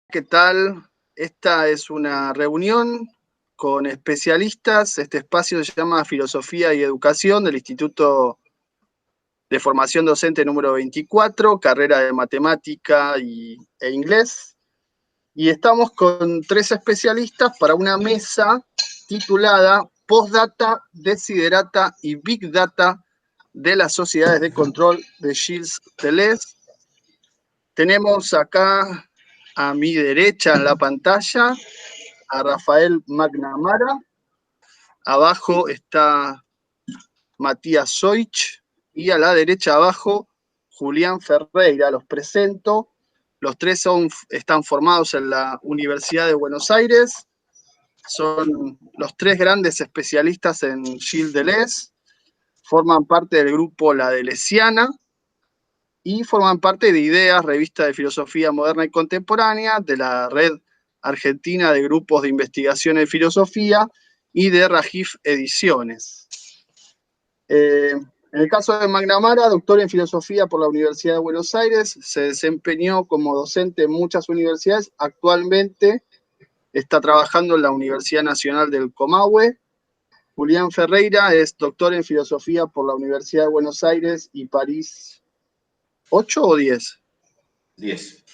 ¿qué tal? Esta es una reunión con especialistas. Este espacio se llama Filosofía y Educación del Instituto de Formación Docente número 24, carrera de Matemática e Inglés. Y estamos con 3 especialistas para una mesa titulada Postdata, Desiderata y Big Data de las sociedades de control de Gilles Deleuze. Tenemos acá a mi derecha en la pantalla a Rafael McNamara, abajo está Matías Soich y a la derecha abajo Julián Ferreira. Los presento. Los 3 están formados en la Universidad de Buenos Aires. Son los 3 grandes especialistas en Gilles Deleuze. Forman parte del grupo La Deleuziana y forman parte de Ideas, revista de filosofía moderna y contemporánea, de la Red Argentina de Grupos de Investigación en Filosofía y de Rajif Ediciones. En el caso de McNamara, doctor en Filosofía por la Universidad de Buenos Aires, se desempeñó como docente en muchas universidades. Actualmente está trabajando en la Universidad Nacional del Comahue. Julián Ferreira es doctor en Filosofía por la Universidad de Buenos Aires y París. ¿8 o 10? 10.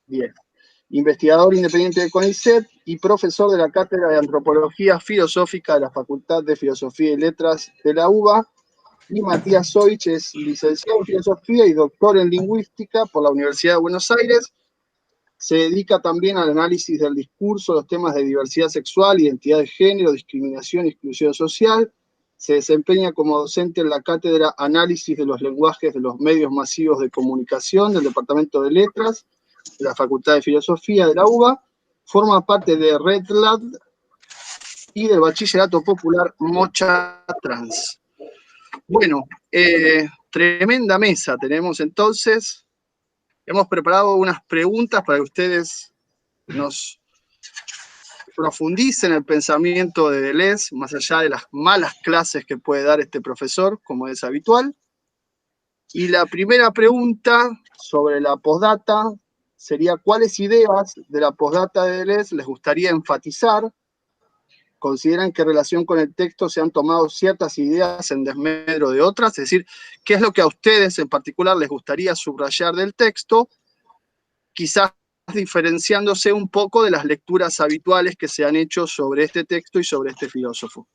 10. Investigador independiente de CONICET y profesor de la Cátedra de Antropología Filosófica de la Facultad de Filosofía y Letras de la UBA. Y Matías Soich es licenciado en Filosofía y doctor en Lingüística por la Universidad de Buenos Aires. Se dedica también al análisis del discurso, los temas de diversidad sexual, identidad de género, discriminación y exclusión social. Se desempeña como docente en la Cátedra Análisis de los Lenguajes de los Medios Masivos de Comunicación del Departamento de Letras de la Facultad de Filosofía de la UBA. Forma parte de RedLab y del Bachillerato Popular Mocha Trans. Bueno, tremenda mesa tenemos entonces. Hemos preparado unas preguntas para que ustedes nos profundicen el pensamiento de Deleuze, más allá de las malas clases que puede dar este profesor, como es habitual. Y la primera pregunta sobre la postdata sería: ¿cuáles ideas de la postdata de Deleuze les gustaría enfatizar? ¿Consideran que en relación con el texto se han tomado ciertas ideas en desmedro de otras? Es decir, ¿qué es lo que a ustedes en particular les gustaría subrayar del texto? Quizás diferenciándose un poco de las lecturas habituales que se han hecho sobre este texto y sobre este filósofo.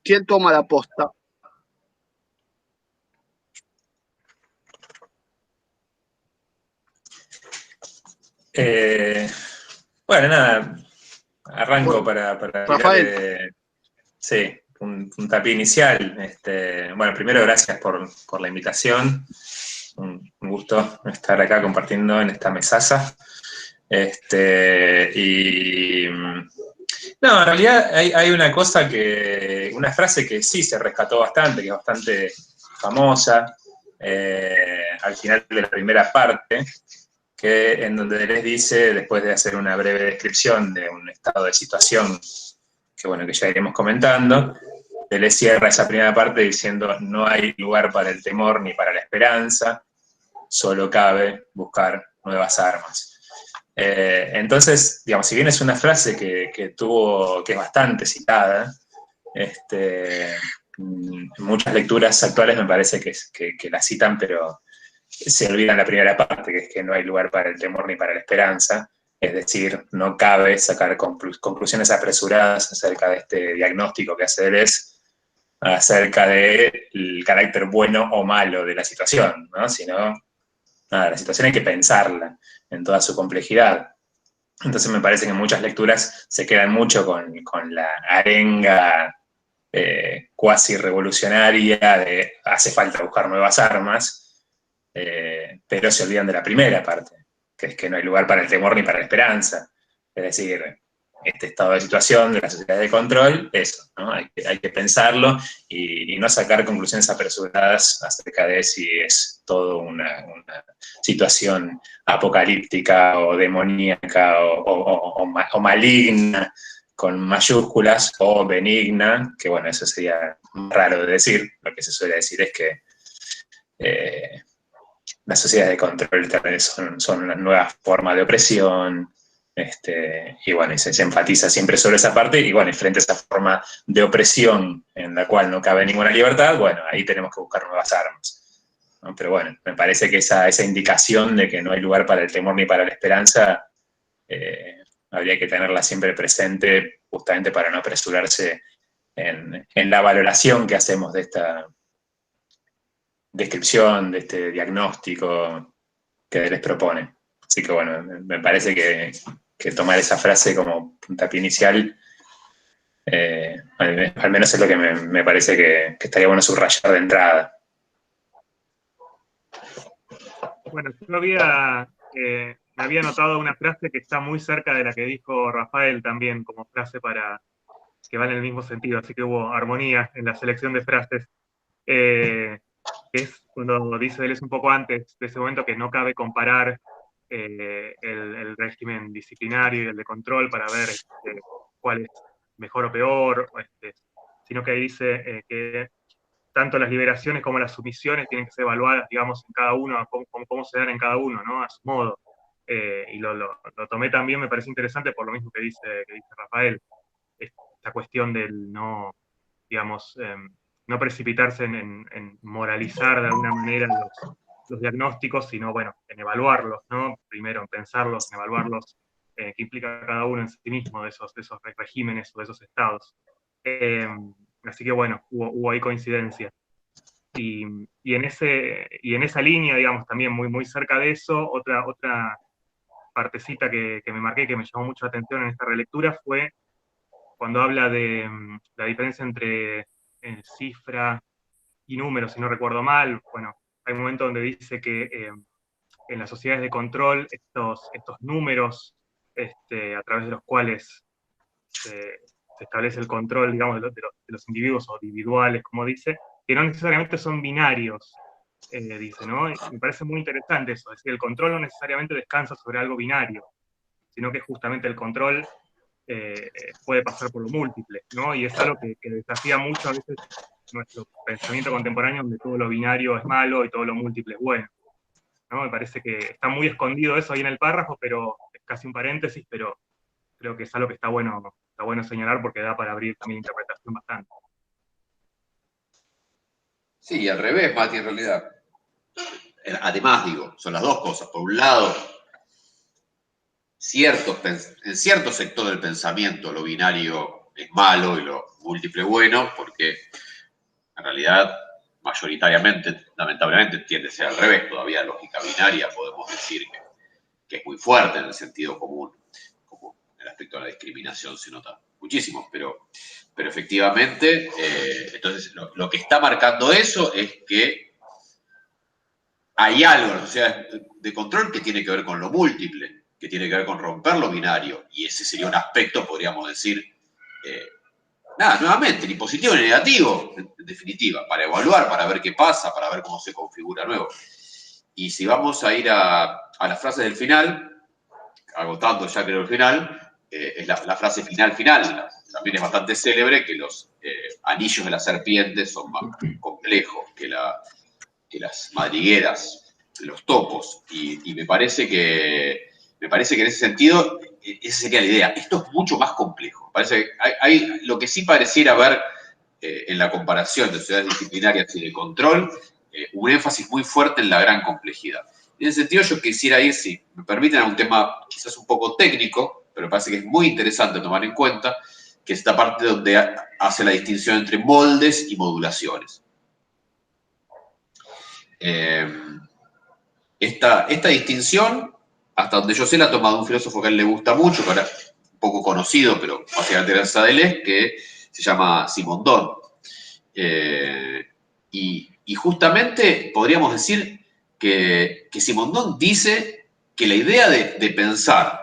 ¿Quién toma la posta? Bueno, nada, arranco para Rafael. tirar sí, un tapiz inicial. Bueno, primero gracias por la invitación. Un gusto estar acá compartiendo en esta mesaza. No, en realidad hay una cosa una frase que sí se rescató bastante, que es bastante famosa, al final de la primera parte, en donde Deleuze dice, después de hacer una breve descripción de un estado de situación, que ya iremos comentando, Deleuze cierra esa primera parte diciendo: no hay lugar para el temor ni para la esperanza, solo cabe buscar nuevas armas. Entonces, digamos, si bien es una frase que es bastante citada, muchas lecturas actuales me parece que la citan, pero se olvidan la primera parte, que es que no hay lugar para el temor ni para la esperanza. Es decir, no cabe sacar conclusiones apresuradas acerca de este diagnóstico que hace Deleuze, acerca del carácter bueno o malo de la situación, ¿no? Sino, nada, la situación hay que pensarla en toda su complejidad. Entonces me parece que muchas lecturas se quedan mucho con la arenga cuasi revolucionaria de hace falta buscar nuevas armas, pero se olvidan de la primera parte, que es que no hay lugar para el temor ni para la esperanza. Es decir, este estado de situación de la sociedad de control, eso, ¿no? Hay que pensarlo y no sacar conclusiones apresuradas acerca de si es todo una situación apocalíptica o demoníaca o maligna con mayúsculas, o benigna, que bueno, eso sería raro de decir. Lo que se suele decir es que las sociedades de control también son una nueva forma de opresión, y bueno, se enfatiza siempre sobre esa parte, y bueno, y frente a esa forma de opresión en la cual no cabe ninguna libertad, bueno, ahí tenemos que buscar nuevas armas, ¿no? Pero bueno, me parece que esa indicación de que no hay lugar para el temor ni para la esperanza, habría que tenerla siempre presente, justamente para no apresurarse en la valoración que hacemos de esta descripción, de este diagnóstico que les propone. Así que bueno, me parece que tomar esa frase como puntapié inicial, al menos es lo que me parece que estaría bueno subrayar de entrada. Bueno, yo me había notado una frase que está muy cerca de la que dijo Rafael también, como frase que va en el mismo sentido, así que hubo armonía en la selección de frases. Que es cuando dice él, es un poco antes de ese momento, que no cabe comparar el régimen disciplinario y el de control para ver cuál es mejor o peor, sino que ahí dice que tanto las liberaciones como las sumisiones tienen que ser evaluadas, digamos, en cada uno, cómo se dan en cada uno, ¿no? A su modo. Y lo tomé también, me parece interesante por lo mismo que dice Rafael, esta cuestión del no, digamos, no precipitarse en moralizar de alguna manera los diagnósticos, sino, bueno, en evaluarlos, ¿no? Primero en pensarlos, en evaluarlos, qué implica cada uno en sí mismo de esos regímenes o de esos estados. Así que, bueno, hubo ahí coincidencia. Y en esa línea, digamos, también muy, muy cerca de eso, otra partecita que me marqué, que me llamó mucho la atención en esta relectura, fue cuando habla de la diferencia entre cifra y número, si no recuerdo mal. Bueno, hay un momento donde dice que en las sociedades de control, estos números a través de los cuales se establece el control, digamos, de los individuos o individuales, como dice, que no necesariamente son binarios, dice, ¿no? Y me parece muy interesante eso, es decir, el control no necesariamente descansa sobre algo binario, sino que justamente el control puede pasar por lo múltiple, ¿no? Y es algo que desafía mucho a veces nuestro pensamiento contemporáneo, donde todo lo binario es malo y todo lo múltiple es bueno, ¿no? Me parece que está muy escondido eso ahí en el párrafo, pero es casi un paréntesis, pero creo que es algo que está bueno señalar, porque da para abrir también interpretación bastante. Sí, y al revés, Mati, en realidad. Además, digo, son las dos cosas. Por un lado, en cierto sector del pensamiento lo binario es malo y lo múltiple bueno, porque en realidad mayoritariamente, lamentablemente, tiende a ser al revés. Todavía lógica binaria podemos decir que es muy fuerte en el sentido común, como en el aspecto de la discriminación se nota muchísimo, pero efectivamente, entonces lo que está marcando eso es que hay algo en la sociedad de control que tiene que ver con lo múltiple, que tiene que ver con romper lo binario, y ese sería un aspecto, podríamos decir, nuevamente, ni positivo ni negativo, en definitiva, para evaluar, para ver qué pasa, para ver cómo se configura nuevo. Y si vamos a ir a las frases del final, agotando ya creo el final, es la frase final, también es bastante célebre, que los anillos de la serpiente son más complejos que las madrigueras, los topos, y me parece que en ese sentido, esa sería la idea. Esto es mucho más complejo. Parece que hay lo que sí pareciera haber en la comparación de sociedades disciplinarias y de control, un énfasis muy fuerte en la gran complejidad. En ese sentido, yo quisiera ir, si me permiten, a un tema quizás un poco técnico, pero me parece que es muy interesante tomar en cuenta, que es esta parte donde hace la distinción entre moldes y modulaciones. Esta distinción, hasta donde yo sé, la ha tomado un filósofo que a él le gusta mucho, que ahora es un poco conocido, pero básicamente gracias a Deleuze, que se llama Simondon. Y justamente podríamos decir que Simondon dice que la idea de pensar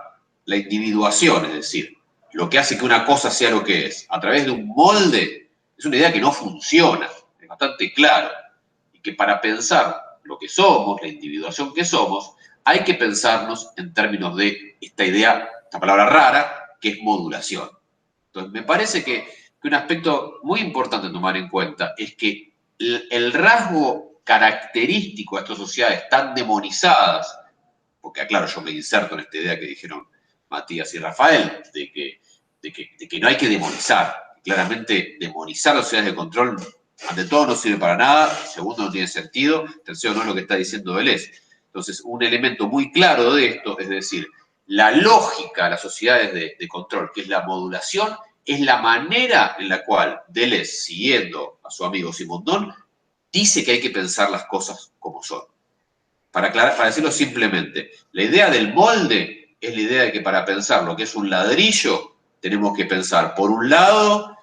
la individuación, es decir, lo que hace que una cosa sea lo que es, a través de un molde, es una idea que no funciona, es bastante claro, y que para pensar lo que somos, la individuación que somos, hay que pensarnos en términos de esta idea, esta palabra rara, que es modulación. Entonces, me parece que un aspecto muy importante a tomar en cuenta es que el rasgo característico de estas sociedades tan demonizadas, porque aclaro, yo me inserto en esta idea que dijeron Matías y Rafael, de que no hay que demonizar. Claramente, demonizar las sociedades de control, ante todo, no sirve para nada. Segundo, no tiene sentido. Tercero, no es lo que está diciendo Deleuze. Entonces, un elemento muy claro de esto, es decir, la lógica de las sociedades de control, que es la modulación, es la manera en la cual Deleuze, siguiendo a su amigo Simondon, dice que hay que pensar las cosas como son. Para decirlo simplemente, la idea del molde es la idea de que para pensar lo que es un ladrillo, tenemos que pensar, por un lado,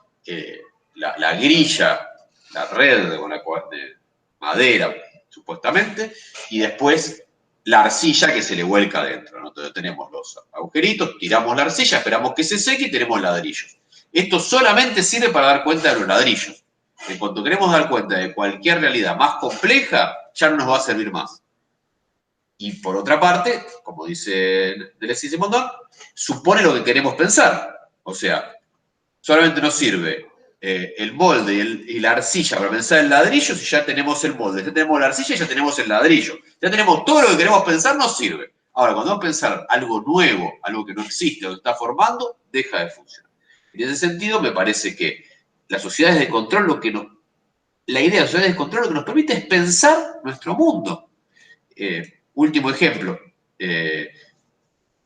la grilla, la red de madera, supuestamente, y después la arcilla que se le vuelca adentro, ¿no? Entonces tenemos los agujeritos, tiramos la arcilla, esperamos que se seque y tenemos ladrillos. Esto solamente sirve para dar cuenta de los ladrillos. En cuanto queremos dar cuenta de cualquier realidad más compleja, ya no nos va a servir más. Y por otra parte, como dice Deleuze y Simondon, supone lo que queremos pensar. O sea, solamente nos sirve el molde y la arcilla para pensar el ladrillo si ya tenemos el molde, ya tenemos la arcilla y ya tenemos el ladrillo. Ya tenemos todo lo que queremos pensar, nos sirve. Ahora, cuando vamos a pensar algo nuevo, algo que no existe o que está formando, deja de funcionar. En ese sentido, me parece que las sociedades de control, la idea de las sociedades de control lo que nos permite es pensar nuestro mundo. Último ejemplo,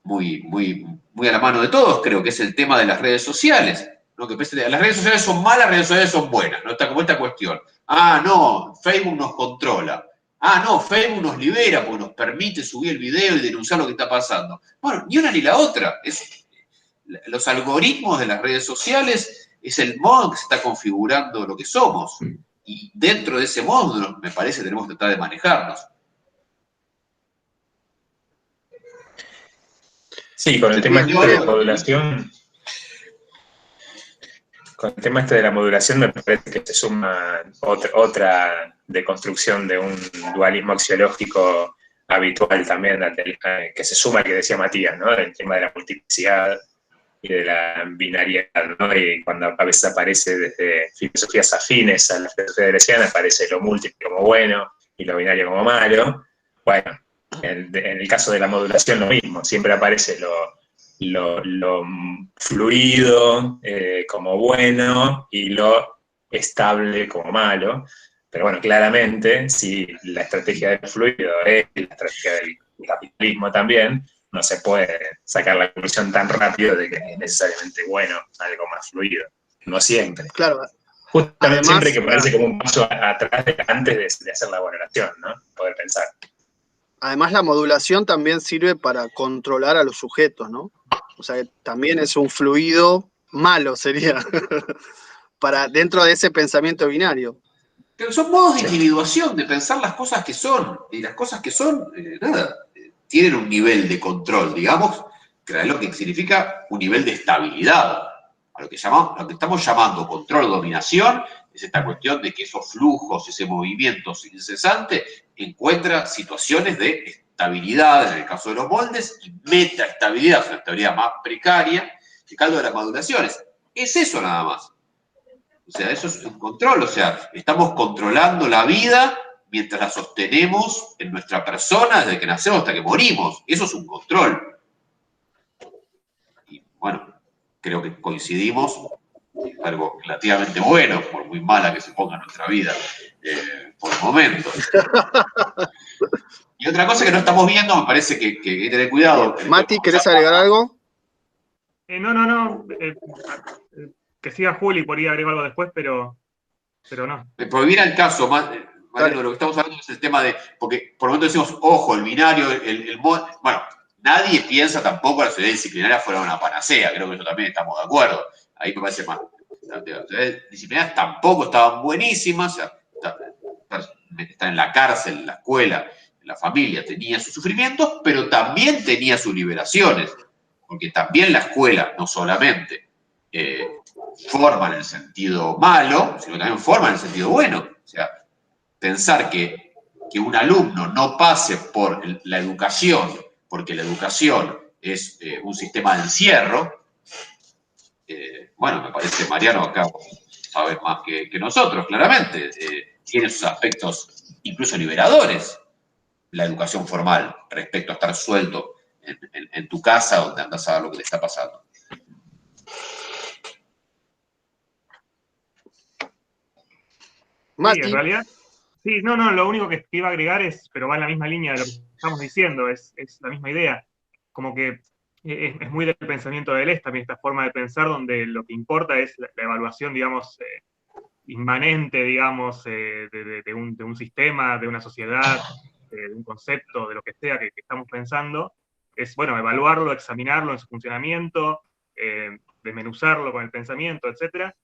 muy a la mano de todos, creo que es el tema de las redes sociales. ¿No? Que las redes sociales son malas, las redes sociales son buenas. ¿No? Está como esta cuestión. Ah, no, Facebook nos controla. Ah, no, Facebook nos libera porque nos permite subir el video y denunciar lo que está pasando. Bueno, ni una ni la otra. Los algoritmos de las redes sociales es el modo en que se está configurando lo que somos. Y dentro de ese modo, me parece, tenemos que tratar de manejarnos. Sí, con el tema de la modulación. Con el tema de la modulación me parece que se suma otra deconstrucción de un dualismo axiológico habitual también, que se suma al que decía Matías, ¿no? El tema de la multiplicidad y de la binariedad, ¿no? Y cuando a veces aparece desde filosofías afines a la filosofía deleuziana, aparece lo múltiple como bueno y lo binario como malo. Bueno, en el caso de la modulación lo mismo, siempre aparece lo fluido como bueno y lo estable como malo. Pero bueno, claramente, si la estrategia del fluido es la estrategia del capitalismo también, no se puede sacar la conclusión tan rápido de que es necesariamente bueno algo más fluido. No siempre. Claro. Justamente Además, siempre hay que ponerse como un paso atrás antes de hacer la valoración, ¿no? Poder pensar. Además, la modulación también sirve para controlar a los sujetos, ¿no? O sea, que también es un fluido malo, sería, dentro de ese pensamiento binario. Pero son modos de individuación, de pensar las cosas que son. Y las cosas que son, tienen un nivel de control, digamos, que es lo que significa un nivel de estabilidad. A lo que estamos llamando control-dominación es esta cuestión de que esos flujos, ese movimiento incesante, encuentra situaciones de estabilidad, en el caso de los moldes, y metaestabilidad, una estabilidad más precaria, el caldo de las modulaciones. Es eso nada más. O sea, eso es un control, o sea, estamos controlando la vida mientras la sostenemos en nuestra persona desde que nacemos hasta que morimos. Eso es un control. Y bueno, creo que coincidimos, algo relativamente bueno, por muy mala que se ponga en nuestra vida por el momento. Y otra cosa que no estamos viendo, me parece que hay que tener cuidado. Mati, ¿querés agregar algo? No. Que siga Juli, por ahí agrego algo después, pero no. Prohibir el caso, Mariano, lo que estamos hablando es el tema de, porque por el momento decimos, ojo, el binario, bueno, nadie piensa tampoco que la sociedad disciplinaria fuera una panacea, creo que eso también estamos de acuerdo, ahí me parece más. Las sociedades disciplinarias tampoco estaban buenísimas, o sea, estar en la cárcel, en la escuela, en la familia, tenía sus sufrimientos, pero también tenía sus liberaciones, porque también la escuela, no solamente forma en el sentido malo, sino también forma en el sentido bueno. O sea, pensar que un alumno no pase por la educación, porque la educación es un sistema de encierro, bueno, me parece, Mariano, acá sabe más que nosotros, claramente. tiene sus aspectos incluso liberadores, la educación formal, respecto a estar suelto en tu casa donde andas a ver lo que te está pasando. Mati. Sí, en realidad, sí, no, lo único que iba a agregar es, pero va en la misma línea de lo que estamos diciendo, es la misma idea. Como que es muy del pensamiento de Deleuze también esta forma de pensar donde lo que importa es la evaluación, digamos, inmanente, digamos, de un sistema, de una sociedad, de un concepto, de lo que sea que estamos pensando. Es, bueno, evaluarlo, examinarlo en su funcionamiento, desmenuzarlo con el pensamiento, etcétera.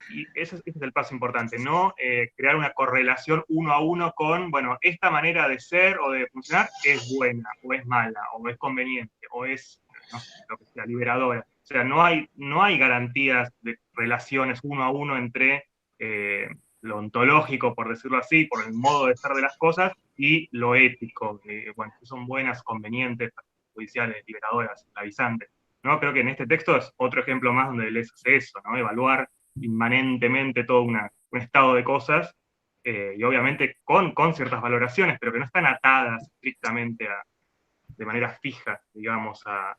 Y ese es el paso importante, no crear una correlación uno a uno con, bueno, esta manera de ser o de funcionar es buena, o es mala, o es conveniente, o es, no sé, lo que sea, liberadora. O sea, no hay garantías de relaciones uno a uno entre lo ontológico, por decirlo así, por el modo de ser de las cosas, y lo ético, bueno, que son buenas, convenientes, judiciales, liberadoras, avisantes. ¿No? Creo que en este texto es otro ejemplo más donde les hace eso, ¿no? Evaluar inmanentemente todo un estado de cosas, y obviamente con ciertas valoraciones, pero que no están atadas estrictamente de manera fija, digamos, a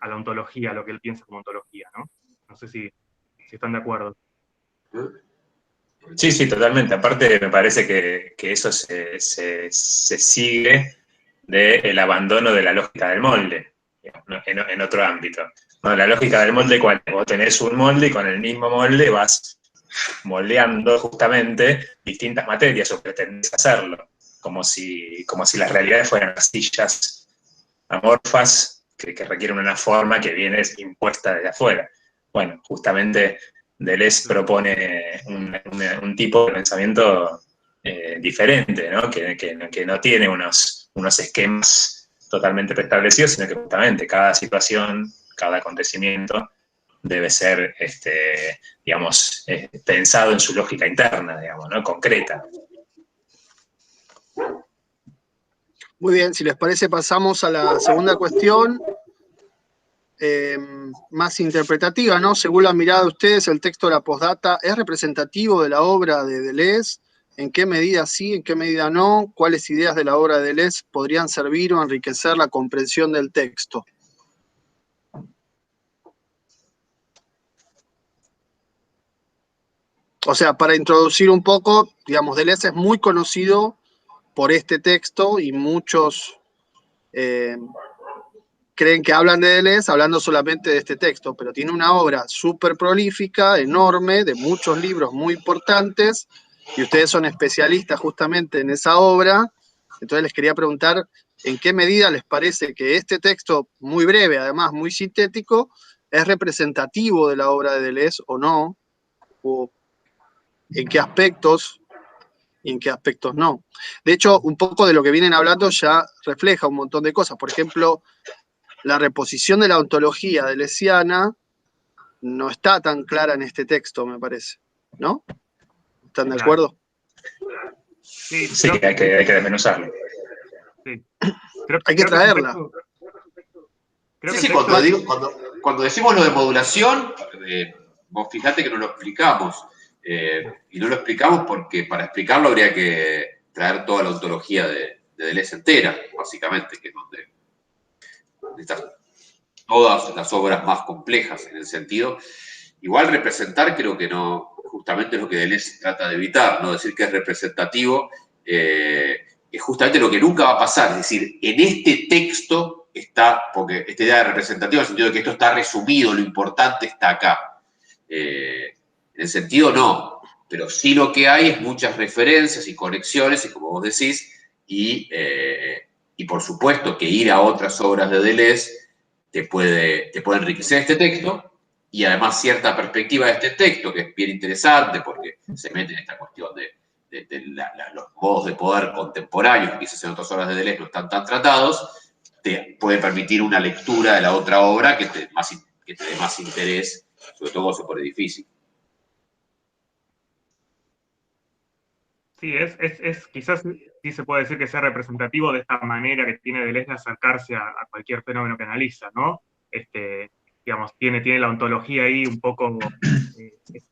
la ontología, a lo que él piensa como ontología, ¿no? No sé si están de acuerdo. Sí, totalmente. Aparte, me parece que eso se sigue del abandono de la lógica del molde, digamos, en otro ámbito. No, la lógica del molde, ¿cuál? Vos tenés un molde y con el mismo molde vas moldeando justamente distintas materias, o pretendés hacerlo, como si las realidades fueran sillas amorfas que requieren una forma que viene impuesta desde afuera. Bueno, justamente Deleuze propone un tipo de pensamiento diferente, ¿no? Que no tiene unos esquemas totalmente preestablecidos, sino que justamente cada situación, cada acontecimiento debe ser, digamos, pensado en su lógica interna, digamos, ¿no? Concreta. Muy bien, si les parece pasamos a la segunda cuestión, más interpretativa, ¿no? Según la mirada de ustedes, el texto de la postdata es representativo de la obra de Deleuze. ¿En qué medida sí, en qué medida no? ¿Cuáles ideas de la obra de Deleuze podrían servir o enriquecer la comprensión del texto? O sea, para introducir un poco, digamos, Deleuze es muy conocido por este texto y muchos creen que hablan de Deleuze hablando solamente de este texto, pero tiene una obra súper prolífica, enorme, de muchos libros muy importantes, y ustedes son especialistas justamente en esa obra. Entonces les quería preguntar en qué medida les parece que este texto, muy breve, además muy sintético, es representativo de la obra de Deleuze o no, o en qué aspectos y en qué aspectos no. De hecho, un poco de lo que vienen hablando ya refleja un montón de cosas. Por ejemplo, la reposición de la ontología deleuziana no está tan clara en este texto, me parece, ¿no? ¿Están de acuerdo? Sí, Sí, hay que desmenuzarlo. Sí. Hay que traerla. Sí, cuando decimos lo de modulación, vos fijate que no lo explicamos. Y no lo explicamos porque para explicarlo habría que traer toda la ontología de Deleuze entera, básicamente, que es donde están todas las obras más complejas en el sentido. Igual representar creo que no, justamente es lo que Deleuze trata de evitar, no decir que es representativo, es justamente lo que nunca va a pasar, es decir, en este texto está, porque esta idea de representativo en el sentido de que esto está resumido, lo importante está acá. En el sentido no, pero sí lo que hay es muchas referencias y conexiones, y como vos decís, y por supuesto que ir a otras obras de Deleuze te puede enriquecer este texto, y además cierta perspectiva de este texto, que es bien interesante porque se mete en esta cuestión de los modos de poder contemporáneos, que quizás en otras obras de Deleuze no están tan tratados, te puede permitir una lectura de la otra obra que te dé más interés, sobre todo cuando se pone difícil. Sí, quizás sí se puede decir que sea representativo de esta manera que tiene Deleuze de acercarse a cualquier fenómeno que analiza, ¿no? Digamos, tiene la ontología ahí un poco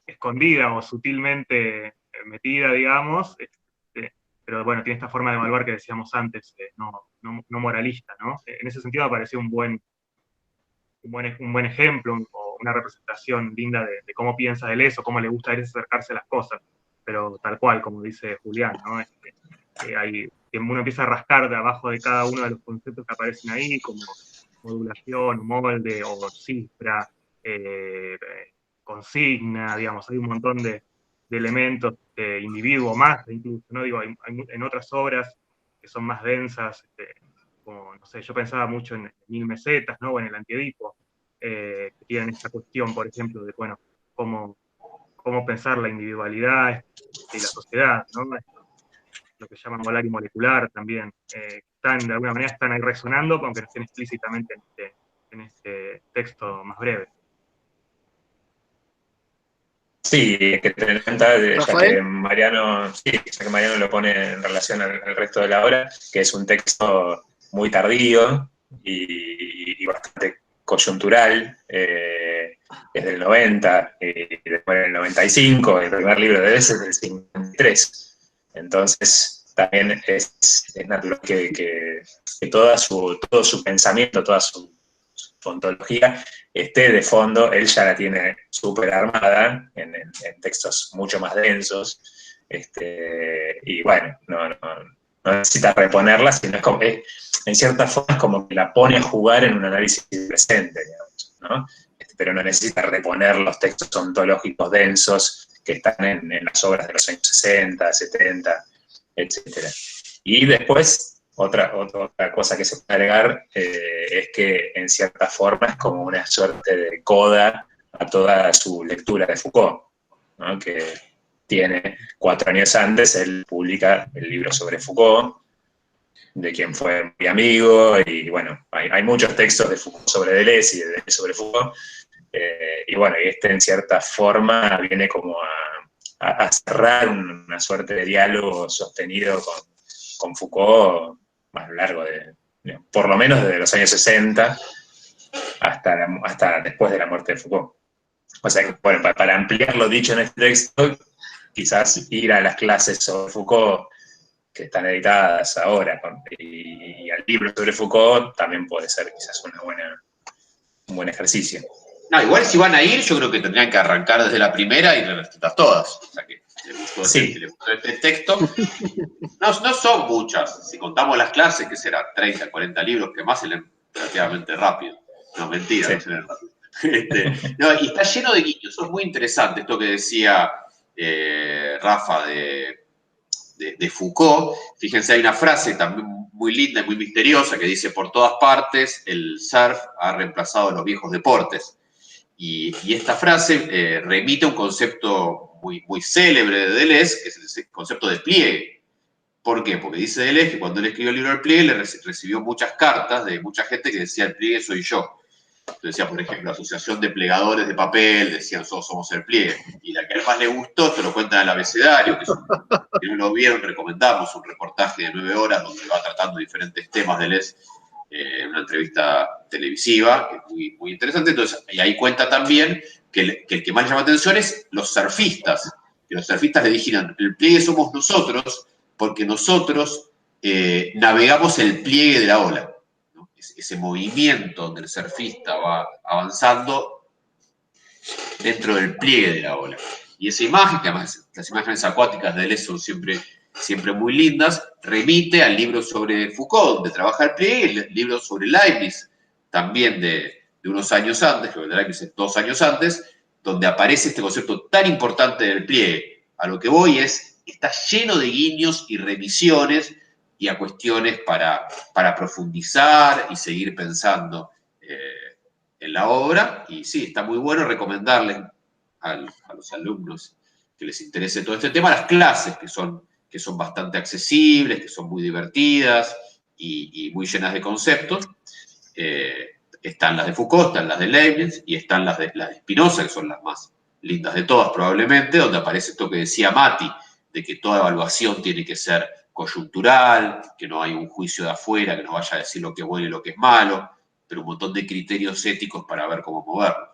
escondida o sutilmente metida, digamos, pero bueno, tiene esta forma de evaluar que decíamos antes, no moralista, ¿no? En ese sentido me pareció un buen ejemplo, o una representación linda de cómo piensa Deleuze o cómo le gusta a él acercarse a las cosas, pero tal cual, como dice Julián, ¿no? Que uno empieza a rascar de abajo de cada uno de los conceptos que aparecen ahí, como modulación, molde o cifra, consigna, digamos, hay un montón de elementos, individuo más, incluso, ¿no? Digo, hay en otras obras que son más densas, como, no sé, yo pensaba mucho en Mil Mesetas, ¿no? O en el Antiedipo, que tienen esta cuestión, por ejemplo, de, bueno, cómo pensar la individualidad y la sociedad, ¿no? Lo que llaman molar y molecular también, de alguna manera están ahí resonando, aunque no estén explícitamente en este texto más breve. Sí, que tener en cuenta, ya que Rafael. Mariano lo pone en relación al resto de la obra, que es un texto muy tardío y bastante coyuntural, es del 90, y después del 95, el primer libro de ese es del 53. Entonces, también es natural que todo su pensamiento, toda su ontología esté de fondo, él ya la tiene súper armada en textos mucho más densos, y bueno, no necesita reponerla, sino es como, en cierta forma es como que la pone a jugar en un análisis presente, digamos, ¿no? Pero no necesita reponer los textos ontológicos densos que están en las obras de los años 60, 70, etc. Y después, otra cosa que se puede agregar es que en cierta forma es como una suerte de coda a toda su lectura de Foucault, ¿no? Que tiene 4 años antes, él publica el libro sobre Foucault, de quien fue muy amigo, y bueno, hay muchos textos de Foucault sobre Deleuze y de Deleuze sobre Foucault, y bueno, y en cierta forma viene como a cerrar una suerte de diálogo sostenido con Foucault a lo largo por lo menos desde los años 60 hasta después de la muerte de Foucault. O sea que, bueno, para ampliar lo dicho en este texto, quizás ir a las clases sobre Foucault que están editadas ahora y al libro sobre Foucault también puede ser quizás un buen ejercicio. No, igual si van a ir, yo creo que tendrían que arrancar desde la primera y recitar todas. O sea que si le gustó este texto. No son muchas. Si contamos las clases, que serán 30, 40 libros, que más se leen relativamente rápido. No, mentira, sí. No se leen rápido. Y está lleno de guiños. Eso es muy interesante, esto que decía Rafa de Foucault. Fíjense, hay una frase también muy linda y muy misteriosa que dice: por todas partes el surf ha reemplazado a los viejos deportes. Y esta frase remite a un concepto muy célebre de Deleuze, que es el concepto de pliegue. ¿Por qué? Porque dice Deleuze que cuando él escribió el libro del pliegue, le recibió muchas cartas de mucha gente que decía: el pliegue soy yo. Entonces decía, por ejemplo, Asociación de Plegadores de Papel, decían: somos el pliegue. Y la que a él más le gustó, te lo cuentan en el abecedario, que si no lo vieron, recomendamos un reportaje de 9 horas donde va tratando diferentes temas de Deleuze, una entrevista televisiva, que es muy interesante. Entonces, y ahí cuenta también que el que más le llama atención es los surfistas. Que los surfistas le dijeron: el pliegue somos nosotros, porque nosotros navegamos el pliegue de la ola. ¿No? Ese movimiento donde el surfista va avanzando dentro del pliegue de la ola. Y esa imagen, que además las imágenes acuáticas de Deleuze son siempre muy lindas, remite al libro sobre Foucault, donde trabaja el pliegue, el libro sobre Leibniz, también de unos años antes, creo que de Leibniz es 2 años antes, donde aparece este concepto tan importante del pliegue. A lo que voy está lleno de guiños y revisiones y a cuestiones para profundizar y seguir pensando en la obra. Y sí, está muy bueno recomendarles a los alumnos que les interese todo este tema las clases, que son bastante accesibles, que son muy divertidas y muy llenas de conceptos. Están las de Foucault, están las de Leibniz y están las de Spinoza, que son las más lindas de todas probablemente, donde aparece esto que decía Mati, de que toda evaluación tiene que ser coyuntural, que no hay un juicio de afuera que nos vaya a decir lo que es bueno y lo que es malo, pero un montón de criterios éticos para ver cómo moverlo.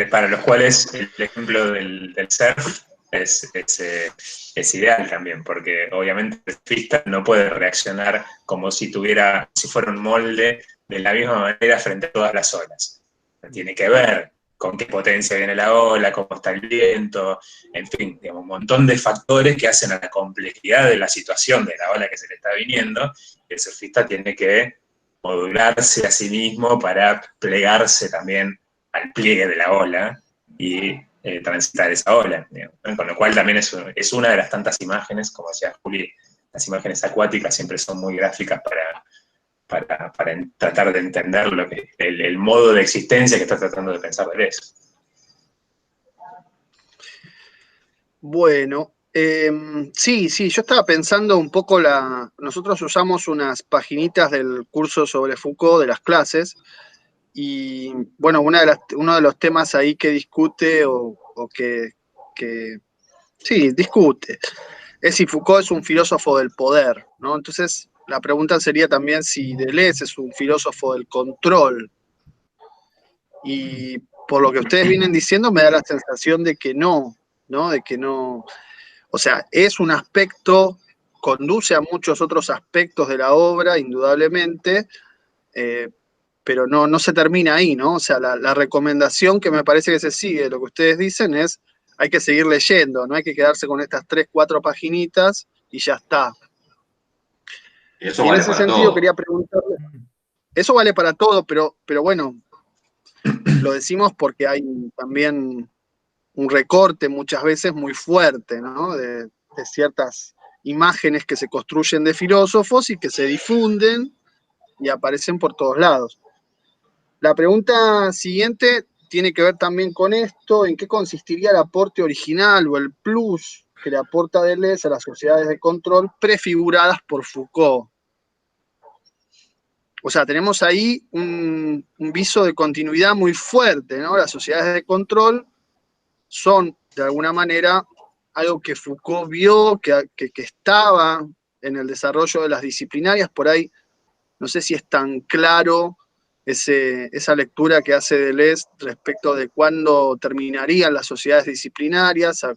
para los cuales el ejemplo del surf es ideal también, porque obviamente el surfista no puede reaccionar como si fuera un molde de la misma manera frente a todas las olas. Tiene que ver con qué potencia viene la ola, cómo está el viento, en fin, digamos, un montón de factores que hacen a la complejidad de la situación de la ola que se le está viniendo, y el surfista tiene que modularse a sí mismo para plegarse también al pliegue de la ola y transitar esa ola. Digamos, ¿no? Con lo cual también es una de las tantas imágenes, como decía Juli, las imágenes acuáticas siempre son muy gráficas para tratar de entender el modo de existencia que está tratando de pensar Deleuze. Bueno, sí, yo estaba pensando un poco nosotros usamos unas paginitas del curso sobre Foucault de las clases, y bueno, uno de los temas ahí que discute o que sí, discute, es si Foucault es un filósofo del poder, ¿no? Entonces, la pregunta sería también si Deleuze es un filósofo del control. Y por lo que ustedes vienen diciendo, me da la sensación de que no, ¿no? De que no. O sea, es un aspecto, conduce a muchos otros aspectos de la obra, indudablemente, pero no se termina ahí, ¿no? O sea, la recomendación que me parece que se sigue de lo que ustedes dicen es, hay que seguir leyendo, no hay que quedarse con estas 3, 4 paginitas y ya está. Eso Y en vale ese para sentido todo. quería preguntarle, eso vale para todo, pero bueno, lo decimos porque hay también un recorte muchas veces muy fuerte, ¿no? De ciertas imágenes que se construyen de filósofos y que se difunden y aparecen por todos lados. La pregunta siguiente tiene que ver también con esto: ¿en qué consistiría el aporte original o el plus que le aporta Deleuze a las sociedades de control prefiguradas por Foucault? O sea, tenemos ahí un viso de continuidad muy fuerte, ¿no? Las sociedades de control son, de alguna manera, algo que Foucault vio, que estaba en el desarrollo de las disciplinarias. Por ahí, no sé si es tan claro esa lectura que hace Deleuze respecto de cuándo terminarían las sociedades disciplinarias, a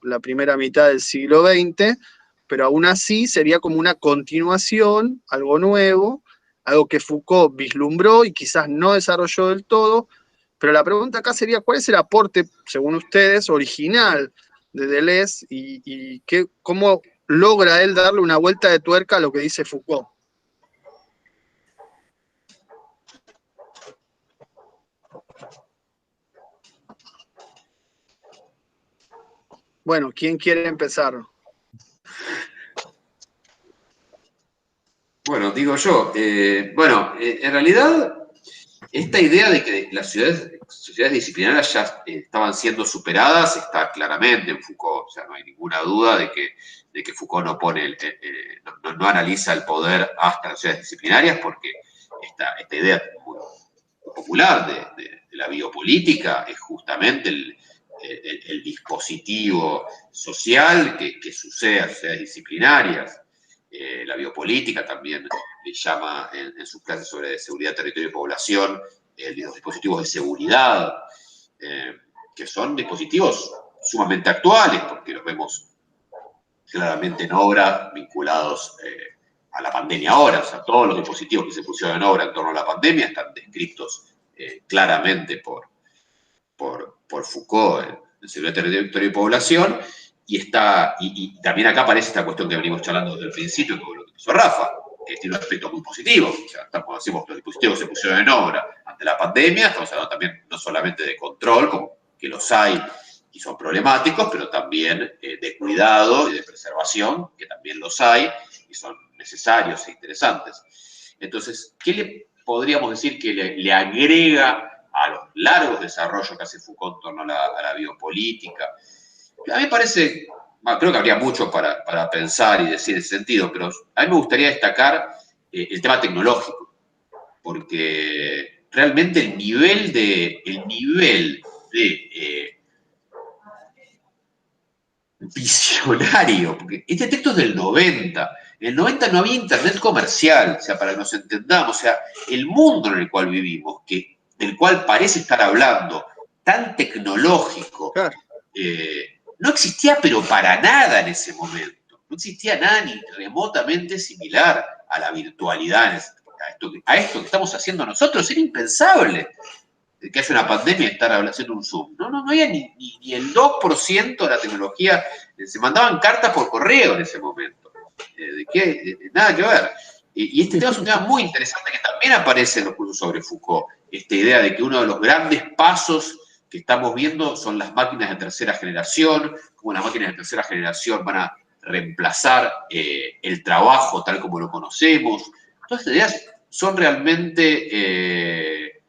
la primera mitad del siglo XX, pero aún así sería como una continuación, algo nuevo, algo que Foucault vislumbró y quizás no desarrolló del todo. Pero la pregunta acá sería, ¿cuál es el aporte, según ustedes, original de Deleuze y cómo logra él darle una vuelta de tuerca a lo que dice Foucault? Bueno, ¿quién quiere empezar? Bueno, digo yo, en realidad, esta idea de que las sociedades disciplinarias ya estaban siendo superadas está claramente en Foucault. O sea, no hay ninguna duda de que Foucault no analiza el poder hasta las sociedades disciplinarias, porque esta idea muy popular de la biopolítica es justamente el dispositivo social que sucede a sociedades disciplinarias. La biopolítica también le llama en sus clases sobre seguridad, territorio y población, los dispositivos de seguridad, que son dispositivos sumamente actuales, porque los vemos claramente en obra vinculados a la pandemia ahora. O sea, todos los dispositivos que se pusieron en obra en torno a la pandemia están descritos claramente por Foucault en seguridad, territorio y población. Y también acá aparece esta cuestión que venimos charlando desde el principio, con lo que hizo Rafa, que tiene un aspecto muy positivo. O sea, decimos que los dispositivos se pusieron en obra ante la pandemia, estamos hablando también no solamente de control, como que los hay y son problemáticos, pero también de cuidado y de preservación, que también los hay y son necesarios e interesantes. Entonces, ¿qué le podríamos decir que le agrega a los largos desarrollos que hace Foucault en torno a la biopolítica? A mí me parece, creo que habría mucho para pensar y decir en ese sentido, pero a mí me gustaría destacar el tema tecnológico, porque realmente el nivel de visionario, porque este texto es del 90. En el 90 no había internet comercial, o sea, para que nos entendamos, o sea, el mundo en el cual vivimos, del cual parece estar hablando tan tecnológico. Claro. No existía, pero para nada en ese momento. No existía nada ni remotamente similar a la virtualidad, a esto que estamos haciendo nosotros. Era impensable que haya una pandemia y estar haciendo un Zoom. No había ni el 2% de la tecnología. Se mandaban cartas por correo en ese momento. Nada que ver. Y este tema es un tema muy interesante que también aparece en los cursos sobre Foucault. Esta idea de que uno de los grandes pasos que estamos viendo son las máquinas de tercera generación, cómo las máquinas de tercera generación van a reemplazar el trabajo tal como lo conocemos. Todas estas ideas son realmente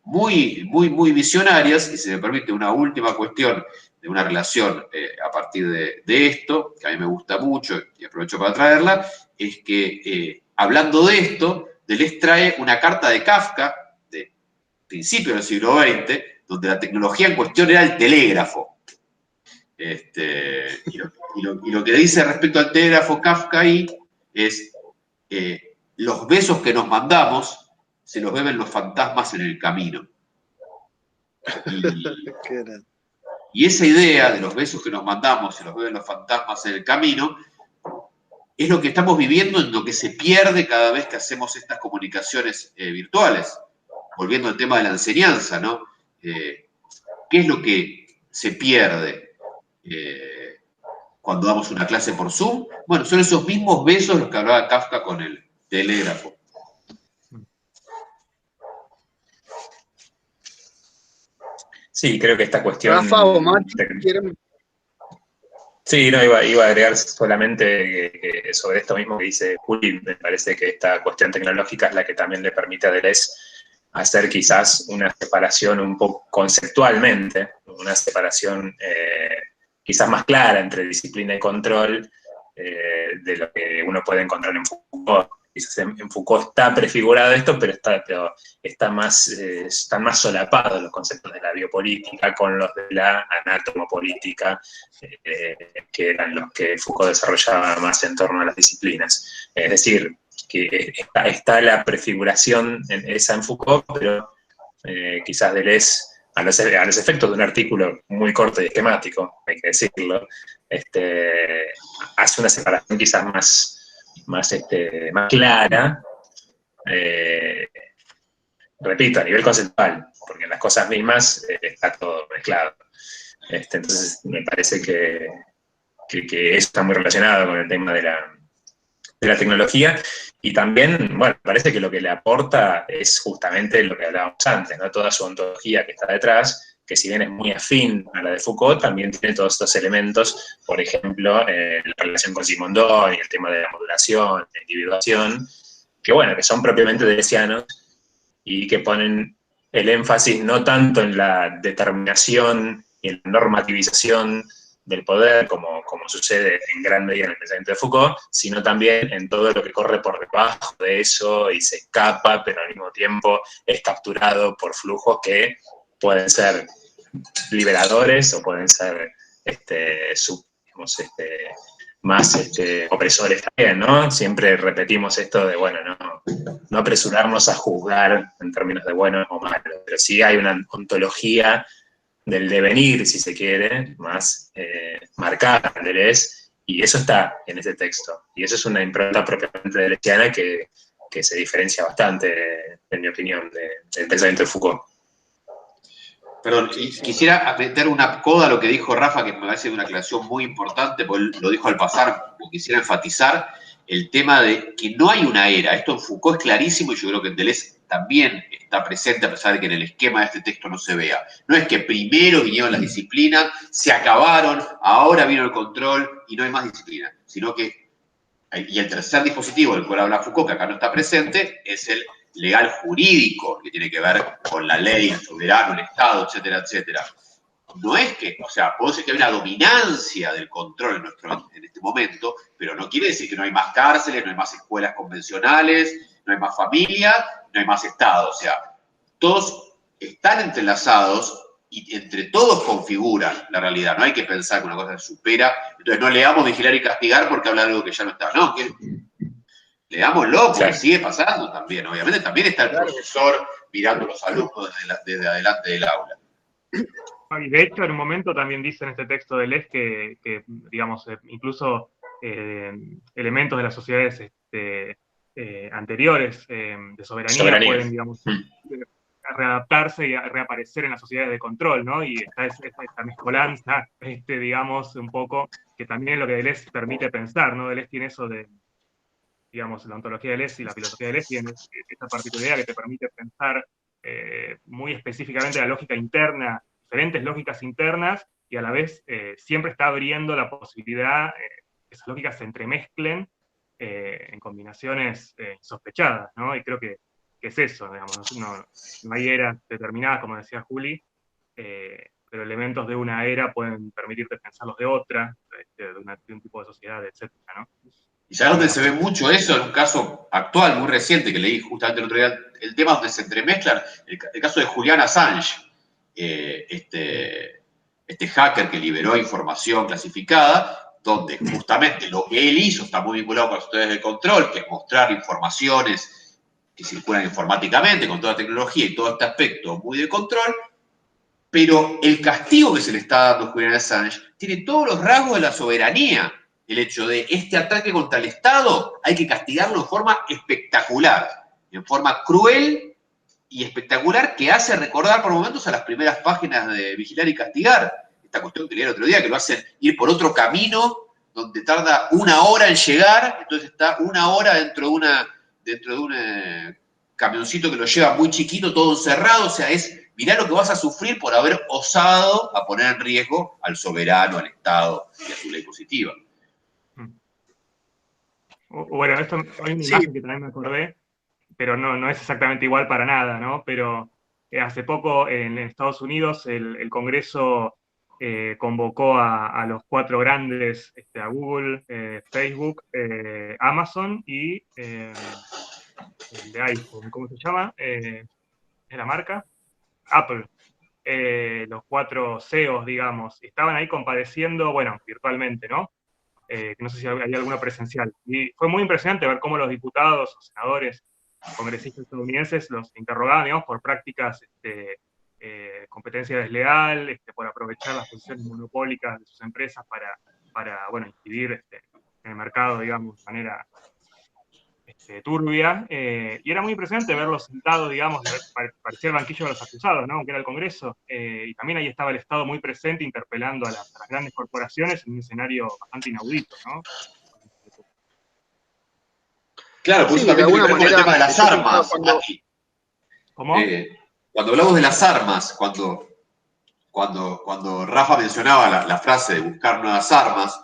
muy visionarias, y si me permite una última cuestión de una relación a partir de esto, que a mí me gusta mucho y aprovecho para traerla, es que hablando de esto, Deleuze trae una carta de Kafka de principios del siglo XX, donde la tecnología en cuestión era el telégrafo. Y lo que dice respecto al telégrafo Kafka ahí es los besos que nos mandamos se los beben los fantasmas en el camino. Y esa idea de los besos que nos mandamos se los beben los fantasmas en el camino es lo que estamos viviendo en lo que se pierde cada vez que hacemos estas comunicaciones virtuales. Volviendo al tema de la enseñanza, ¿no? ¿Qué es lo que se pierde cuando damos una clase por Zoom? Bueno, son esos mismos besos los que hablaba Kafka con el telégrafo. Sí, creo que esta cuestión... Rafa o Mati, ¿quieren? Sí, no, iba a agregar solamente que sobre esto mismo que dice Juli, me parece que esta cuestión tecnológica es la que también le permite a Deleuze hacer quizás una separación un poco conceptualmente, una separación quizás más clara entre disciplina y control de lo que uno puede encontrar en Foucault. Quizás en Foucault está prefigurado esto, pero están más solapados los conceptos de la biopolítica con los de la anatomopolítica, que eran los que Foucault desarrollaba más en torno a las disciplinas. Es decir, que está la prefiguración esa en Foucault, pero quizás Deleuze, a los efectos de un artículo muy corto y esquemático, hay que decirlo, hace una separación quizás más clara, repito, a nivel conceptual, porque en las cosas mismas está todo mezclado. Entonces me parece que eso está muy relacionado con el tema de la tecnología, y también, bueno, parece que lo que le aporta es justamente lo que hablábamos antes, ¿no? Toda su ontología que está detrás, que si bien es muy afín a la de Foucault, también tiene todos estos elementos, por ejemplo, la relación con Simondon y el tema de la modulación, la individuación, que bueno, que son propiamente deleuzianos y que ponen el énfasis no tanto en la determinación y en la normativización del poder, como sucede en gran medida en el pensamiento de Foucault, sino también en todo lo que corre por debajo de eso y se escapa, pero al mismo tiempo es capturado por flujos que pueden ser liberadores o pueden ser más opresores también, ¿no? Siempre repetimos esto de, bueno, no apresurarnos a juzgar en términos de bueno o malo, pero sí hay una ontología del devenir, si se quiere, más marcada en Deleuze, y eso está en ese texto. Y eso es una impronta propiamente deleuziana que se diferencia bastante, en mi opinión, del pensamiento de Foucault. Perdón, quisiera meter una coda a lo que dijo Rafa, que me parece una aclaración muy importante, porque lo dijo al pasar, quisiera enfatizar el tema de que no hay una era. Esto en Foucault es clarísimo y yo creo que en Deleuze también está presente, a pesar de que en el esquema de este texto no se vea. No es que primero vinieron las disciplinas, se acabaron, ahora vino el control y no hay más disciplina, sino que, y el tercer dispositivo del cual habla Foucault, que acá no está presente, es el legal jurídico, que tiene que ver con la ley, el soberano, el Estado, etcétera, etcétera. No es que, o sea, puede ser que hay una dominancia del control en este momento, pero no quiere decir que no hay más cárceles, no hay más escuelas convencionales, no hay más familia, no hay más Estado. O sea, todos están entrelazados y entre todos configuran la realidad. No hay que pensar que una cosa se supera. Entonces no leamos vigilar y castigar porque habla de algo que ya no está. No, que leámoslo porque claro, sigue pasando también. Obviamente también está el profesor mirando a los alumnos desde adelante del aula. Y de hecho, en un momento también dice en este texto de Deleuze que digamos, incluso elementos de las sociedades anteriores de soberanía pueden, digamos, readaptarse y reaparecer en las sociedades de control, ¿no? Y está esta mezcolanza, digamos, un poco, que también es lo que Deleuze permite pensar, ¿no? Deleuze tiene eso de, digamos, la ontología de Deleuze y la filosofía de Deleuze tiene esta particularidad que te permite pensar muy específicamente la lógica interna, diferentes lógicas internas, y a la vez siempre está abriendo la posibilidad que esas lógicas se entremezclen en combinaciones insospechadas, ¿no? Y creo que es eso, digamos, no hay eras determinadas, como decía Juli, pero elementos de una era pueden permitirte pensarlos de otra, de un tipo de sociedad, etcétera, ¿no? ¿Y sabes dónde se ve mucho eso? En un caso actual, muy reciente, que leí justamente el otro día, el tema donde se entremezclan, el caso de Julian Assange, este hacker que liberó información clasificada, donde justamente lo que él hizo está muy vinculado con las autoridades de control, que es mostrar informaciones que circulan informáticamente, con toda la tecnología y todo este aspecto muy de control, pero el castigo que se le está dando a Julian Assange tiene todos los rasgos de la soberanía. El hecho de este ataque contra el Estado hay que castigarlo de forma espectacular, en forma cruel y espectacular, que hace recordar por momentos a las primeras páginas de Vigilar y Castigar. Esta cuestión que leí el otro día, que lo hacen ir por otro camino donde tarda 1 hora en llegar, entonces está 1 hora dentro de un camioncito que lo lleva muy chiquito, todo encerrado, o sea, mirá lo que vas a sufrir por haber osado a poner en riesgo al soberano, al Estado y a su ley positiva. Bueno, esto hay una imagen que también me acordé, pero no es exactamente igual para nada, ¿no? Pero hace poco en Estados Unidos el Congreso convocó a los 4 grandes, a Google, Facebook, Amazon y el de iPhone, ¿cómo se llama? ¿Es la marca? Apple. Los 4 CEOs, digamos, estaban ahí compareciendo, bueno, virtualmente, ¿no? No sé si había alguna presencial. Y fue muy impresionante ver cómo los diputados o senadores, congresistas estadounidenses, los interrogaban, digamos, por prácticas, competencia desleal, por aprovechar las posiciones monopólicas de sus empresas para bueno, incidir en el mercado, digamos, de manera turbia, y era muy impresionante verlos sentados, digamos, parecía el banquillo de los acusados, ¿no? Aunque era el Congreso, y también ahí estaba el Estado muy presente interpelando a las grandes corporaciones en un escenario bastante inaudito, ¿no? Claro, por eso también tiene que ver con el tema de las armas. ¿Cómo? Cuando hablamos de las armas, cuando Rafa mencionaba la frase de buscar nuevas armas,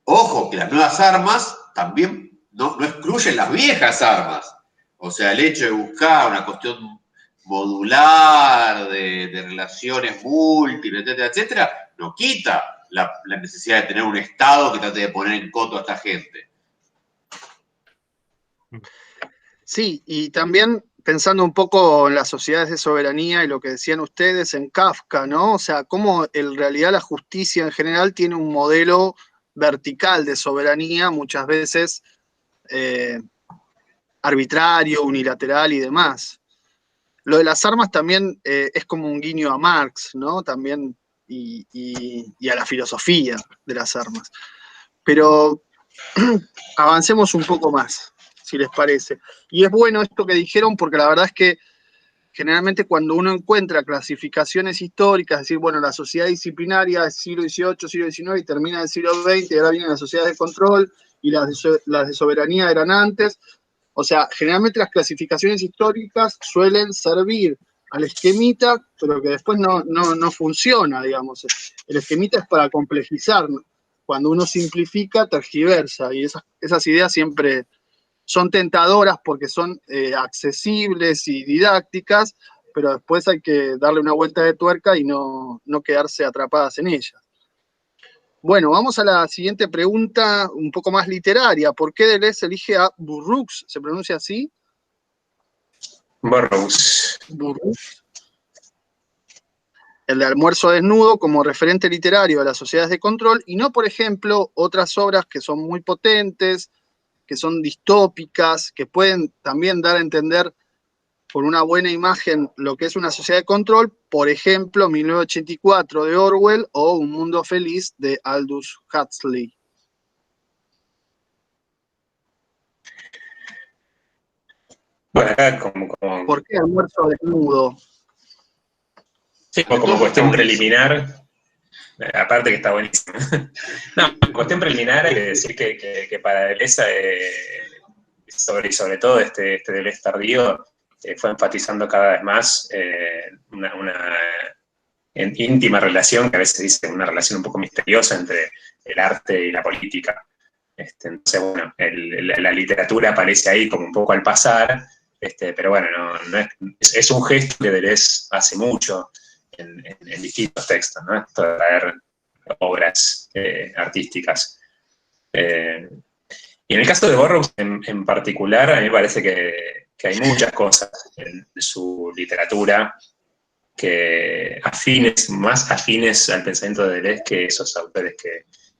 ojo, que las nuevas armas también no excluyen las viejas armas. O sea, el hecho de buscar una cuestión modular, de relaciones múltiples, etcétera, etcétera, no quita la necesidad de tener un Estado que trate de poner en coto a esta gente. Sí, y también pensando un poco en las sociedades de soberanía y lo que decían ustedes en Kafka, ¿no? O sea, cómo en realidad la justicia en general tiene un modelo vertical de soberanía, muchas veces arbitrario, unilateral y demás. Lo de las armas también es como un guiño a Marx, ¿no? También, y a la filosofía de las armas. Pero avancemos un poco más, si les parece. Y es bueno esto que dijeron, porque la verdad es que generalmente cuando uno encuentra clasificaciones históricas, es decir, bueno, la sociedad disciplinaria es siglo XVIII, siglo XIX y termina en el siglo XX, y ahora vienen las sociedades de control y las de soberanía eran antes. O sea, generalmente las clasificaciones históricas suelen servir al esquemita, pero que después no funciona, digamos. El esquemita es para complejizar. Cuando uno simplifica, tergiversa, y esas ideas siempre son tentadoras porque son accesibles y didácticas, pero después hay que darle una vuelta de tuerca y no quedarse atrapadas en ellas. Bueno, vamos a la siguiente pregunta, un poco más literaria. ¿Por qué Deleuze elige a Burroughs? ¿Se pronuncia así? Burroughs. Burroughs. El de Almuerzo Desnudo como referente literario de las sociedades de control, y no, por ejemplo, otras obras que son muy potentes, que son distópicas, que pueden también dar a entender por una buena imagen lo que es una sociedad de control, por ejemplo, 1984 de Orwell o Un Mundo Feliz de Aldous Huxley. Bueno, acá ¿Por qué Almuerzo Desnudo? sí, como cuestión preliminar, aparte que está buenísimo. No, cuestión preliminar hay que decir que para Deleuze, sobre todo este Deleuze tardío, fue enfatizando cada vez más una íntima relación, que a veces dice una relación un poco misteriosa entre el arte y la política. Entonces, bueno, la literatura aparece ahí como un poco al pasar, pero bueno, no es un gesto que Deleuze hace mucho en distintos textos, ¿no? Esto de traer obras artísticas. Y en el caso de Burroughs en particular, a mí me parece que hay muchas cosas en su literatura que más afines al pensamiento de Deleuze que esos autores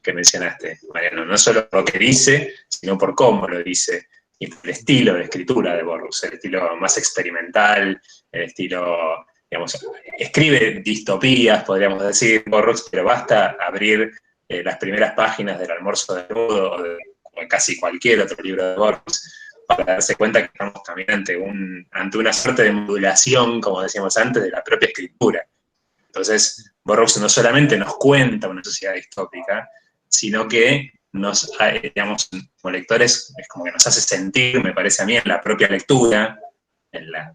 que mencionaste, Mariano. No solo por lo que dice, sino por cómo lo dice y por el estilo de escritura de Burroughs, el estilo más experimental, el estilo, digamos, escribe distopías, podríamos decir, Burroughs, pero basta abrir las primeras páginas del Almuerzo Desnudo o de casi cualquier otro libro de Burroughs para darse cuenta que estamos también ante una suerte de modulación, como decíamos antes, de la propia escritura. Entonces, Burroughs no solamente nos cuenta una sociedad distópica, sino que nos, digamos, como lectores, es como que nos hace sentir, me parece a mí, en la propia lectura, en la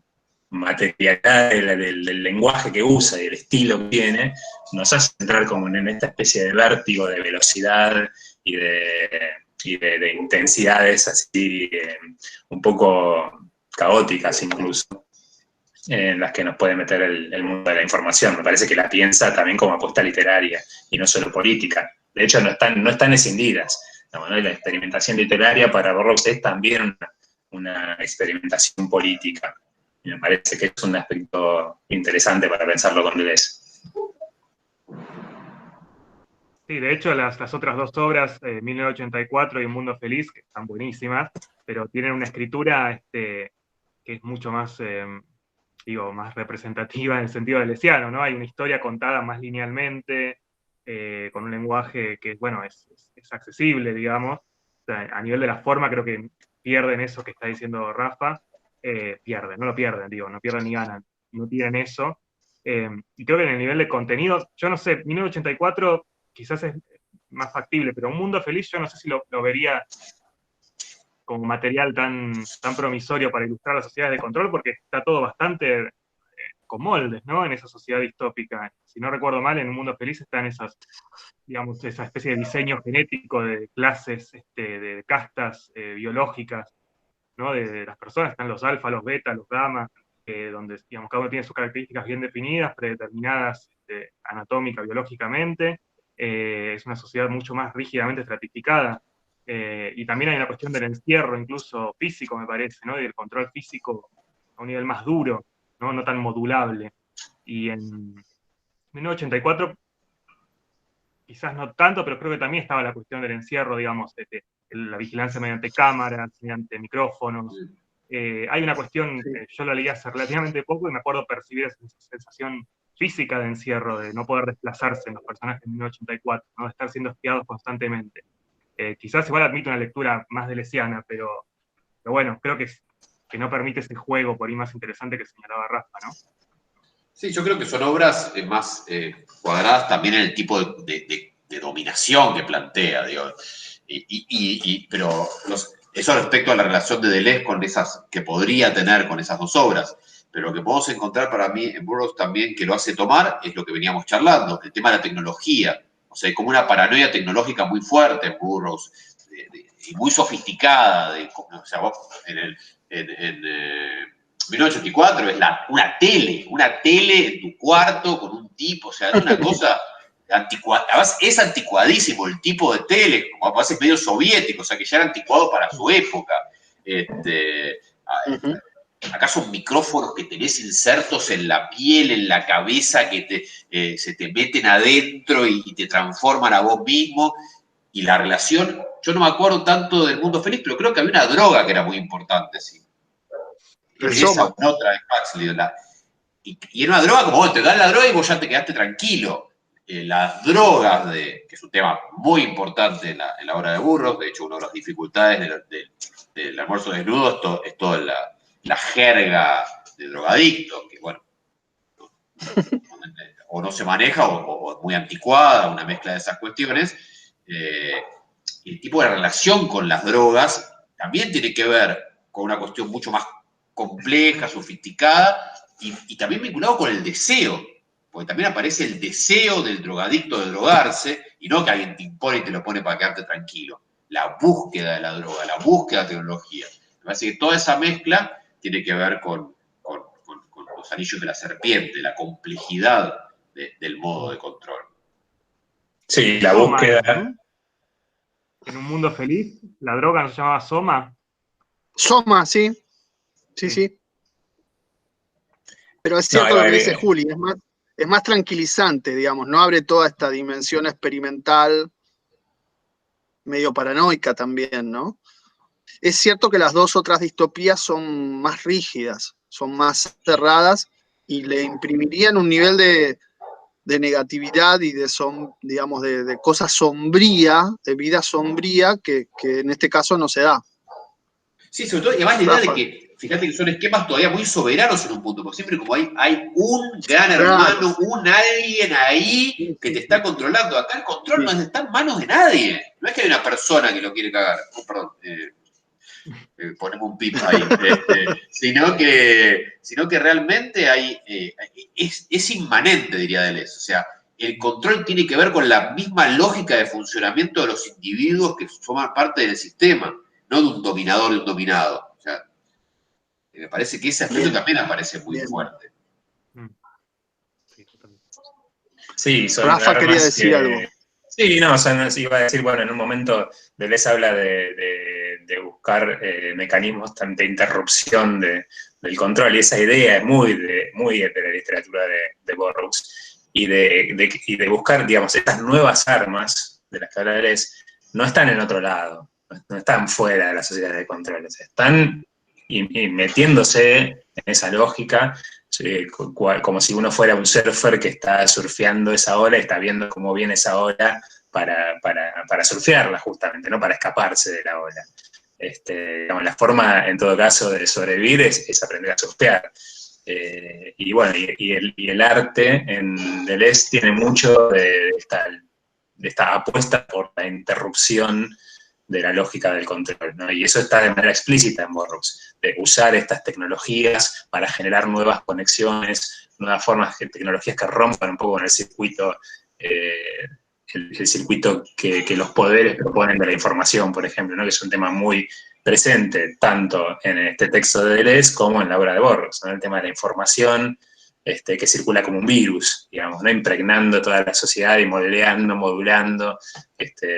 materialidad del lenguaje que usa y el estilo que tiene, nos hace entrar como en esta especie de vértigo de velocidad y de intensidades así un poco caóticas incluso, en las que nos puede meter el mundo de la información. Me parece que la piensa también como apuesta literaria y no solo política. De hecho, no están escindidas. ¿No? La experimentación literaria para Burroughs es también una experimentación política. Y me parece que es un aspecto interesante para pensarlo con Deleuze. Sí, de hecho, las otras dos obras, 1984 y Un Mundo Feliz, que están buenísimas, pero tienen una escritura que es mucho más, más representativa en el sentido deleuziano, ¿no? Hay una historia contada más linealmente, con un lenguaje que, bueno, es accesible, digamos. O sea, a nivel de la forma creo que pierden eso que está diciendo Rafa, no lo pierden, no pierden ni ganan, no tienen eso. Y creo que en el nivel de contenido, yo no sé, 1984 quizás es más factible, pero Un Mundo Feliz yo no sé si lo vería como material tan promisorio para ilustrar las sociedades de control, porque está todo bastante con moldes, ¿no? En esa sociedad distópica. Si no recuerdo mal, en Un Mundo Feliz están esas, digamos, esa especie de diseño genético de clases, de castas biológicas, ¿no? De las personas, están los alfa, los beta, los gamma, donde, digamos, cada uno tiene sus características bien definidas, predeterminadas anatómica, biológicamente. Es una sociedad mucho más rígidamente estratificada. Y también hay una cuestión del encierro, incluso físico, me parece, ¿no? Y del control físico a un nivel más duro, no tan modulable. Y en 1984, quizás no tanto, pero creo que también estaba la cuestión del encierro, digamos, la vigilancia mediante cámaras, mediante micrófonos. Hay una cuestión, yo la leí hace relativamente poco y me acuerdo percibir esa sensación física de encierro, de no poder desplazarse en los personajes de 1984, ¿no? De estar siendo espiados constantemente. Quizás igual admite una lectura más deleuziana, pero bueno, creo que no permite ese juego por ahí más interesante que señalaba Rafa, ¿no? Sí, yo creo que son obras más cuadradas también en el tipo de dominación que plantea, digo. Pero eso respecto a la relación de Deleuze con esas que podría tener con esas dos obras. Pero lo que podemos encontrar para mí en Burroughs también que lo hace tomar es lo que veníamos charlando, el tema de la tecnología. O sea, hay como una paranoia tecnológica muy fuerte en Burroughs y muy sofisticada. O sea, vos en 1984 es una tele en tu cuarto con un tipo, o sea, es una cosa anticuada. Además, es anticuadísimo el tipo de tele, como además es medio soviético, o sea, que ya era anticuado para su época. Acá son micrófonos que tenés insertos en la piel, en la cabeza, que se te meten adentro y te transforman a vos mismo. Y la relación, yo no me acuerdo tanto del Mundo Feliz, pero creo que había una droga que era muy importante, sí. Creo que esa una otra de Huxley. Y era una droga como vos te dan la droga y vos ya te quedaste tranquilo. Las drogas, que es un tema muy importante en la obra de Burroughs, de hecho, una de las dificultades del almuerzo desnudo es toda la jerga de drogadicto, que bueno, o no se maneja o es muy anticuada, una mezcla de esas cuestiones. El tipo de relación con las drogas también tiene que ver con una cuestión mucho más compleja, sofisticada, y también vinculado con el deseo, porque también aparece el deseo del drogadicto de drogarse, y no que alguien te impone y te lo pone para quedarte tranquilo. La búsqueda de la droga, la búsqueda de tecnología. Me parece que toda esa mezcla tiene que ver con los anillos de la serpiente, la complejidad del modo de control. Sí, la búsqueda. ¿no? En un mundo feliz, la droga no se llamaba Soma. Soma, sí. Sí. Pero es cierto lo que dice Juli, es más tranquilizante, digamos, no abre toda esta dimensión experimental, medio paranoica también, ¿no? Es cierto que las dos otras distopías son más rígidas, son más cerradas y le imprimirían un nivel de negatividad y digamos, de cosa sombría, de vida sombría, que en este caso no se da. Sí, sobre todo, y además la idea de que, fíjate que son esquemas todavía muy soberanos en un punto, porque siempre como hay un gran hermano, un alguien ahí que te está controlando. Acá el control no está en manos de nadie. No es que hay una persona que lo quiere cagar. Oh, perdón, ponemos un pip ahí. Sino que realmente es inmanente, diría Deleuze. O sea, el control tiene que ver con la misma lógica de funcionamiento de los individuos que forman parte del sistema, no de un dominador y un dominado. O sea, me parece que ese aspecto también aparece muy fuerte. Sí, son Rafa armas quería decir algo. Sí, no, sí, iba a decir, bueno, en un momento Deleuze habla de buscar mecanismos de interrupción del control, y esa idea es muy de la literatura de Burroughs, y de buscar, digamos, estas nuevas armas de las que habla Deleuze, no están en otro lado, no están fuera de la sociedad de control, o sea, están metiéndose en esa lógica, como si uno fuera un surfer que está surfeando esa ola y está viendo cómo viene esa ola para surfearla justamente, ¿no? Para escaparse de la ola. Digamos, la forma, en todo caso, de sobrevivir es aprender a surfear. Y bueno, y el arte en Deleuze tiene mucho de esta apuesta por la interrupción de la lógica del control, ¿no? Y eso está de manera explícita en Burroughs, de usar estas tecnologías para generar nuevas conexiones, nuevas formas, tecnologías que rompan un poco con el circuito, el circuito que los poderes proponen de la información, por ejemplo, ¿no? Que es un tema muy presente tanto en este texto de Deleuze como en la obra de Burroughs, ¿no? El tema de la información que circula como un virus, digamos, ¿no? Impregnando toda la sociedad y modulando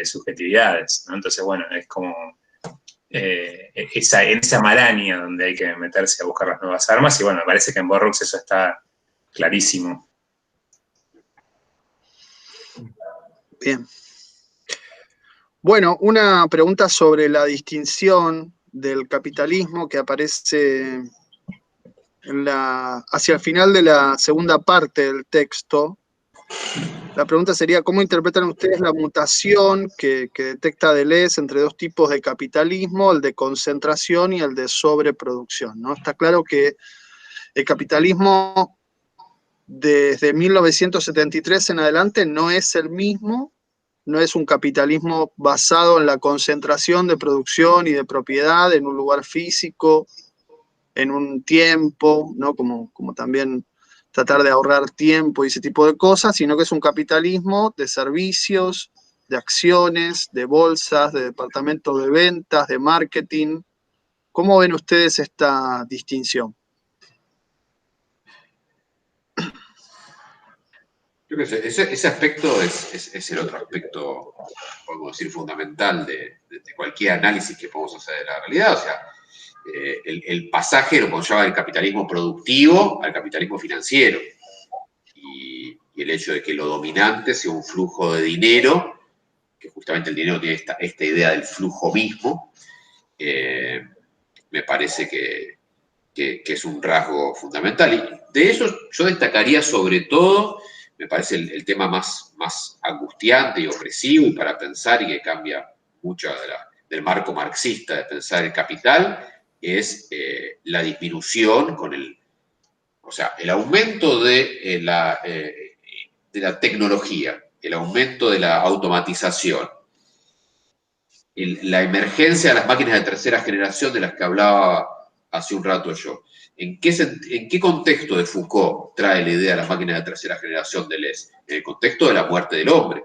subjetividades, ¿no? Entonces, bueno, es como en esa maraña donde hay que meterse a buscar las nuevas armas, y bueno, me parece que en Burroughs eso está clarísimo. Bien. Bueno, una pregunta sobre la distinción del capitalismo que aparece hacia el final de la segunda parte del texto. La pregunta sería, ¿cómo interpretan ustedes la mutación que detecta Deleuze entre dos tipos de capitalismo, el de concentración y el de sobreproducción, ¿no? Está claro que el capitalismo desde 1973 en adelante no es el mismo, no es un capitalismo basado en la concentración de producción y de propiedad en un lugar físico, en un tiempo, ¿no? Como también tratar de ahorrar tiempo y ese tipo de cosas, sino que es un capitalismo de servicios, de acciones, de bolsas, de departamentos de ventas, de marketing. ¿Cómo ven ustedes esta distinción? Creo que ese aspecto es el otro aspecto, podemos decir, fundamental de cualquier análisis que podamos hacer de la realidad. O sea, el pasaje lo podemos llamar del capitalismo productivo al capitalismo financiero. Y el hecho de que lo dominante sea un flujo de dinero, que justamente el dinero tiene esta idea del flujo mismo, me parece que que es un rasgo fundamental. Y de eso yo destacaría sobre todo, me parece el tema más angustiante y opresivo y para pensar y que cambia mucho del marco marxista de pensar el capital, es la disminución con el aumento de la tecnología, el aumento de la automatización, la emergencia de las máquinas de tercera generación de las que hablaba hace un rato yo. ¿En qué contexto de Foucault trae la idea de las máquinas de tercera generación de Deleuze? En el contexto de la muerte del hombre,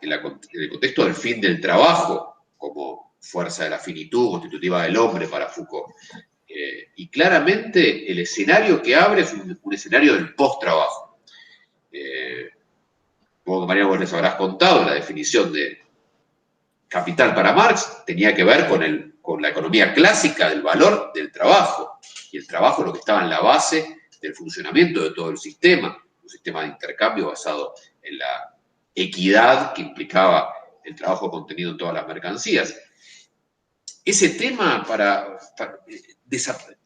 en el contexto del fin del trabajo como fuerza de la finitud constitutiva del hombre para Foucault. Y claramente el escenario que abre es un escenario del post-trabajo. Como María, vos les habrás contado, la definición de capital para Marx tenía que ver con la economía clásica del valor del trabajo. Y el trabajo es lo que estaba en la base del funcionamiento de todo el sistema, un sistema de intercambio basado en la equidad que implicaba el trabajo contenido en todas las mercancías. Ese tema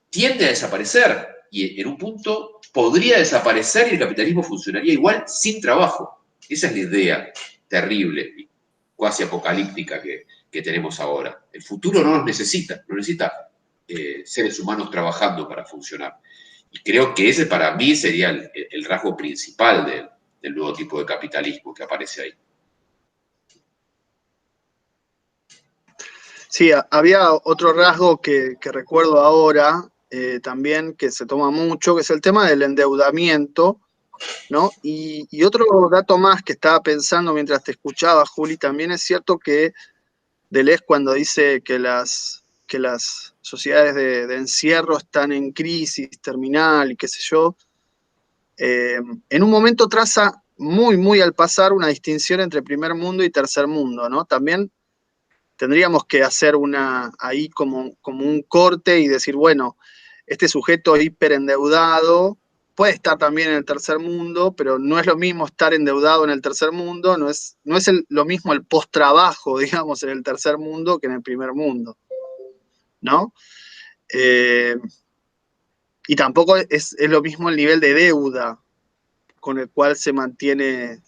tiende a desaparecer y en un punto podría desaparecer y el capitalismo funcionaría igual sin trabajo. Esa es la idea terrible y cuasi apocalíptica que tenemos ahora. El futuro no necesita seres humanos trabajando para funcionar. Y creo que ese para mí sería el rasgo principal del nuevo tipo de capitalismo que aparece ahí. Sí, había otro rasgo que recuerdo ahora también que se toma mucho, que es el tema del endeudamiento, ¿no? Y otro dato más que estaba pensando mientras te escuchaba, Juli, también es cierto que Deleuze cuando dice que las sociedades de encierro están en crisis terminal y qué sé yo, en un momento traza muy al pasar una distinción entre primer mundo y tercer mundo, ¿no? También tendríamos que hacer ahí como un corte y decir, bueno, este sujeto hiperendeudado puede estar también en el tercer mundo, pero no es lo mismo estar endeudado en el tercer mundo, no es lo mismo el post-trabajo, digamos, en el tercer mundo que en el primer mundo, ¿no? Y tampoco es lo mismo el nivel de deuda con el cual se mantiene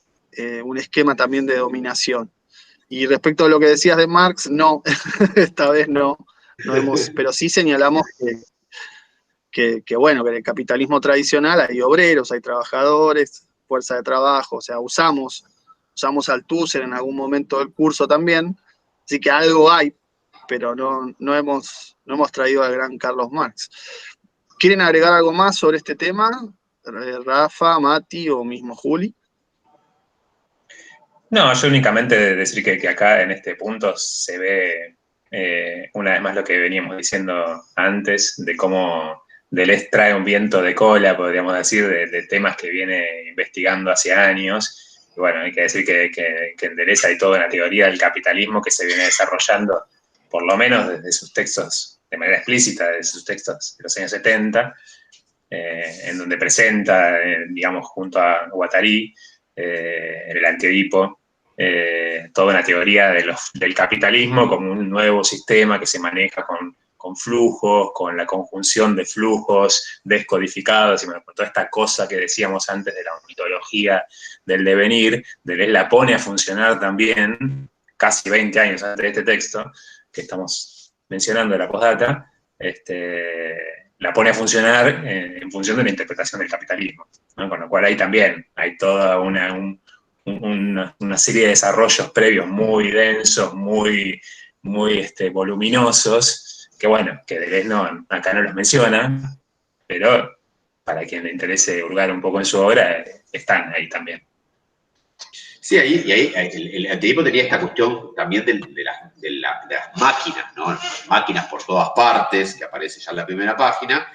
un esquema también de dominación. Y respecto a lo que decías de Marx, no, esta vez no pero sí señalamos que bueno, que en el capitalismo tradicional hay obreros, hay trabajadores, fuerza de trabajo, o sea, usamos Althusser en algún momento del curso también, así que algo hay, pero no hemos traído al gran Carlos Marx. ¿Quieren agregar algo más sobre este tema? Rafa, Mati o mismo Juli. No, yo únicamente decir que acá en este punto se ve una vez más lo que veníamos diciendo antes, de cómo Deleuze trae un viento de cola, podríamos decir, de temas que viene investigando hace años. Y bueno, hay que decir que en Deleuze hay toda una teoría del capitalismo que se viene desarrollando, por lo menos desde sus textos, de manera explícita, desde sus textos de los años 70, en donde presenta, digamos, junto a Guattari, en el Antiedipo, toda una teoría del capitalismo como un nuevo sistema que se maneja con flujos, con la conjunción de flujos descodificados, y bueno, con toda esta cosa que decíamos antes de la mitología del devenir, Deleuze la pone a funcionar también, casi 20 años antes de este texto, que estamos mencionando de la postdata, la pone a funcionar en función de la interpretación del capitalismo, ¿no? Con lo cual ahí también hay toda una serie de desarrollos previos muy densos, muy voluminosos, que bueno, que Deleuze acá no los menciona, pero para quien le interese hurgar un poco en su obra, están ahí también. Sí, ahí el Antiedipo tenía esta cuestión también de las máquinas, ¿no? Máquinas por todas partes, que aparece ya en la primera página,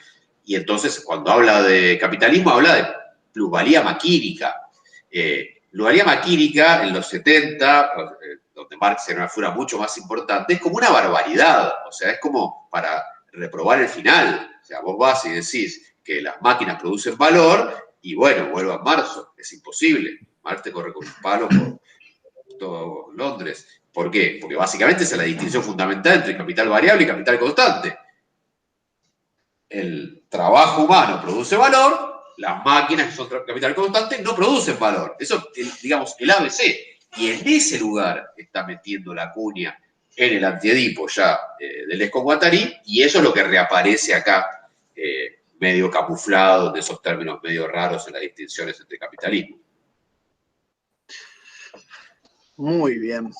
y entonces cuando habla de capitalismo habla de plusvalía maquínica. Plusvalía maquínica en los 70, donde Marx era una figura mucho más importante, es como una barbaridad, o sea, es como para reprobar el final. O sea, vos vas y decís que las máquinas producen valor, y bueno, vuelvo a marzo, es imposible. Marx te corre con un palo por todo Londres. ¿Por qué? Porque básicamente esa es la distinción fundamental entre capital variable y capital constante. el trabajo humano produce valor, las máquinas, que son capital constante, no producen valor. Eso, digamos, el ABC. Y en ese lugar está metiendo la cuña en el Antiedipo ya del Lesco Guattari, y eso es lo que reaparece acá, medio camuflado, de esos términos medio raros en las distinciones entre capitalismo. Muy bien.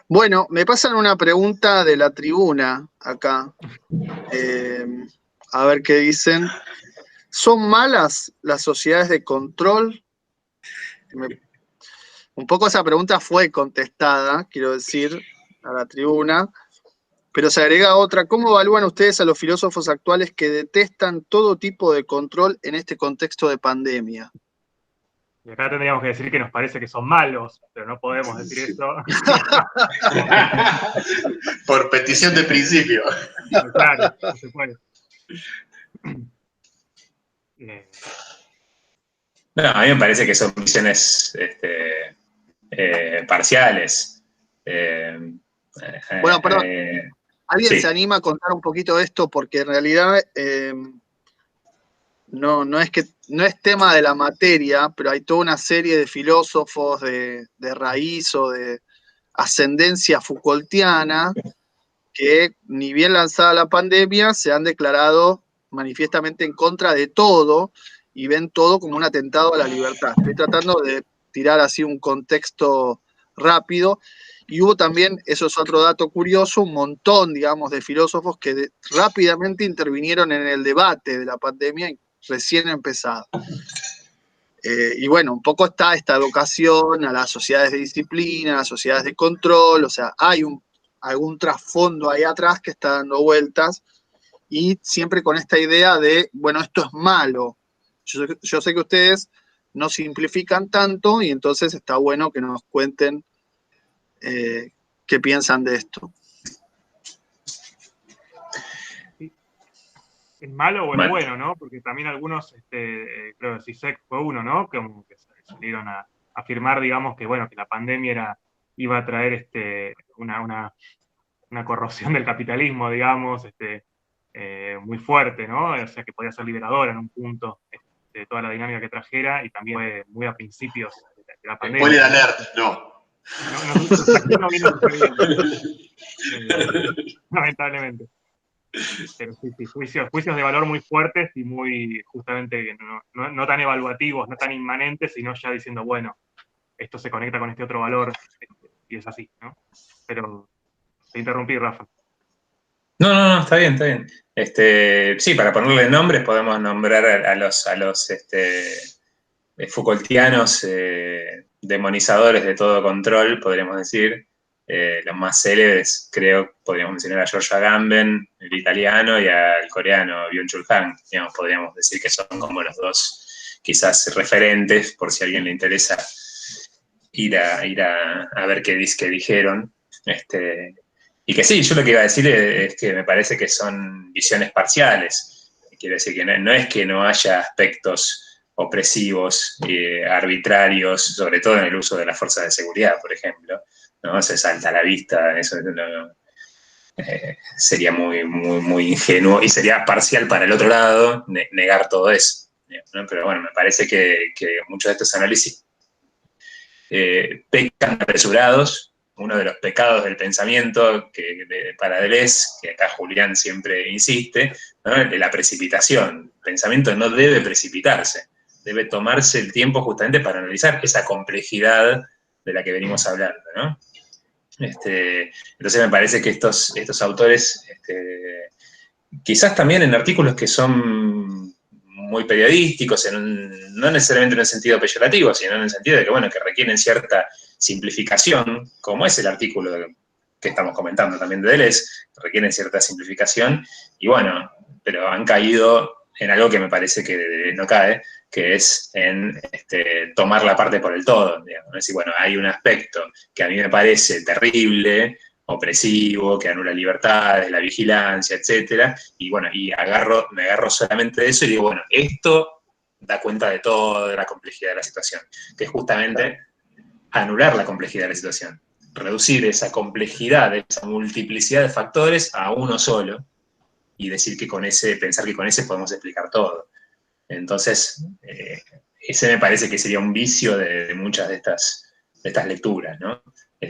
Bueno, me pasan una pregunta de la tribuna acá. A ver qué dicen. ¿Son malas las sociedades de control? Un poco esa pregunta fue contestada, quiero decir, a la tribuna, pero se agrega otra. ¿Cómo evalúan ustedes a los filósofos actuales que detestan todo tipo de control en este contexto de pandemia? Y acá tendríamos que decir que nos parece que son malos, pero no podemos decir eso. Por petición de principio. Claro, no se puede. No, a mí me parece que son visiones parciales. Bueno, perdón. ¿Alguien sí. se anima a contar un poquito de esto? Porque en realidad no es tema de la materia, pero hay toda una serie de filósofos de raíz o de ascendencia Foucaultiana que, ni bien lanzada la pandemia, se han declarado manifiestamente en contra de todo y ven todo como un atentado a la libertad. Estoy tratando de tirar así un contexto rápido. Y hubo también, eso es otro dato curioso, un montón, digamos, de filósofos que rápidamente intervinieron en el debate de la pandemia recién empezado. Y bueno, un poco está esta educación a las sociedades de disciplina, a las sociedades de control, o sea, hay algún trasfondo ahí atrás que está dando vueltas, y siempre con esta idea de, bueno, esto es malo. Yo sé que ustedes no simplifican tanto, y entonces está bueno que nos cuenten qué piensan de esto. ¿Es malo o es bueno, no? Porque también algunos, creo que Zizek fue uno, ¿no? Como que salieron a afirmar, digamos, que bueno, que la pandemia iba a traer una corrosión del capitalismo, digamos, muy fuerte, ¿no? O sea, que podía ser liberadora en un punto de toda la dinámica que trajera, y también fue muy a principios de la pandemia. Spoiler alert, no. No vino súper bien. Lamentablemente. Pero sí, juicios de valor muy fuertes y muy, justamente, no tan evaluativos, no tan inmanentes, sino ya diciendo, bueno, esto se conecta con este otro valor, y es así, ¿no? Pero te interrumpí, Rafa. No, está bien, está bien. Sí, para ponerle nombres podemos nombrar a los Foucaultianos demonizadores de todo control, podríamos decir. Los más célebres, creo, podríamos mencionar a George Agamben, el italiano, y al coreano Byung-Chul Han. Digamos, podríamos decir que son como los dos, quizás, referentes, por si a alguien le interesa ir a ver qué dijeron. Y que sí, yo lo que iba a decir es que me parece que son visiones parciales. Quiero decir que no es que no haya aspectos opresivos, arbitrarios, sobre todo en el uso de las fuerzas de seguridad, por ejemplo, ¿no? Se salta a la vista, eso sería muy ingenuo y sería parcial para el otro lado negar todo eso, ¿no? Pero bueno, me parece que muchos de estos análisis pecan apresurados. Uno de los pecados del pensamiento para Deleuze, que acá Julián siempre insiste, ¿no? De la precipitación. El pensamiento no debe precipitarse, debe tomarse el tiempo justamente para analizar esa complejidad de la que venimos hablando, ¿no? Entonces me parece que estos autores, quizás también en artículos que son muy periodísticos, no necesariamente en el sentido peyorativo, sino en el sentido de que, bueno, que requieren cierta simplificación, como es el artículo que estamos comentando también de Deleuze, requieren cierta simplificación, y bueno, pero han caído en algo que me parece que no cae, que es en tomar la parte por el todo, digamos. Es decir, bueno, hay un aspecto que a mí me parece terrible, opresivo, que anula libertades, la vigilancia, etcétera, y bueno, me agarro solamente de eso y digo, bueno, esto da cuenta de todo, de la complejidad de la situación, que es justamente anular la complejidad de la situación, reducir esa complejidad, esa multiplicidad de factores a uno solo, y decir que pensar que con ese podemos explicar todo. Entonces, ese me parece que sería un vicio de muchas de estas lecturas, ¿no?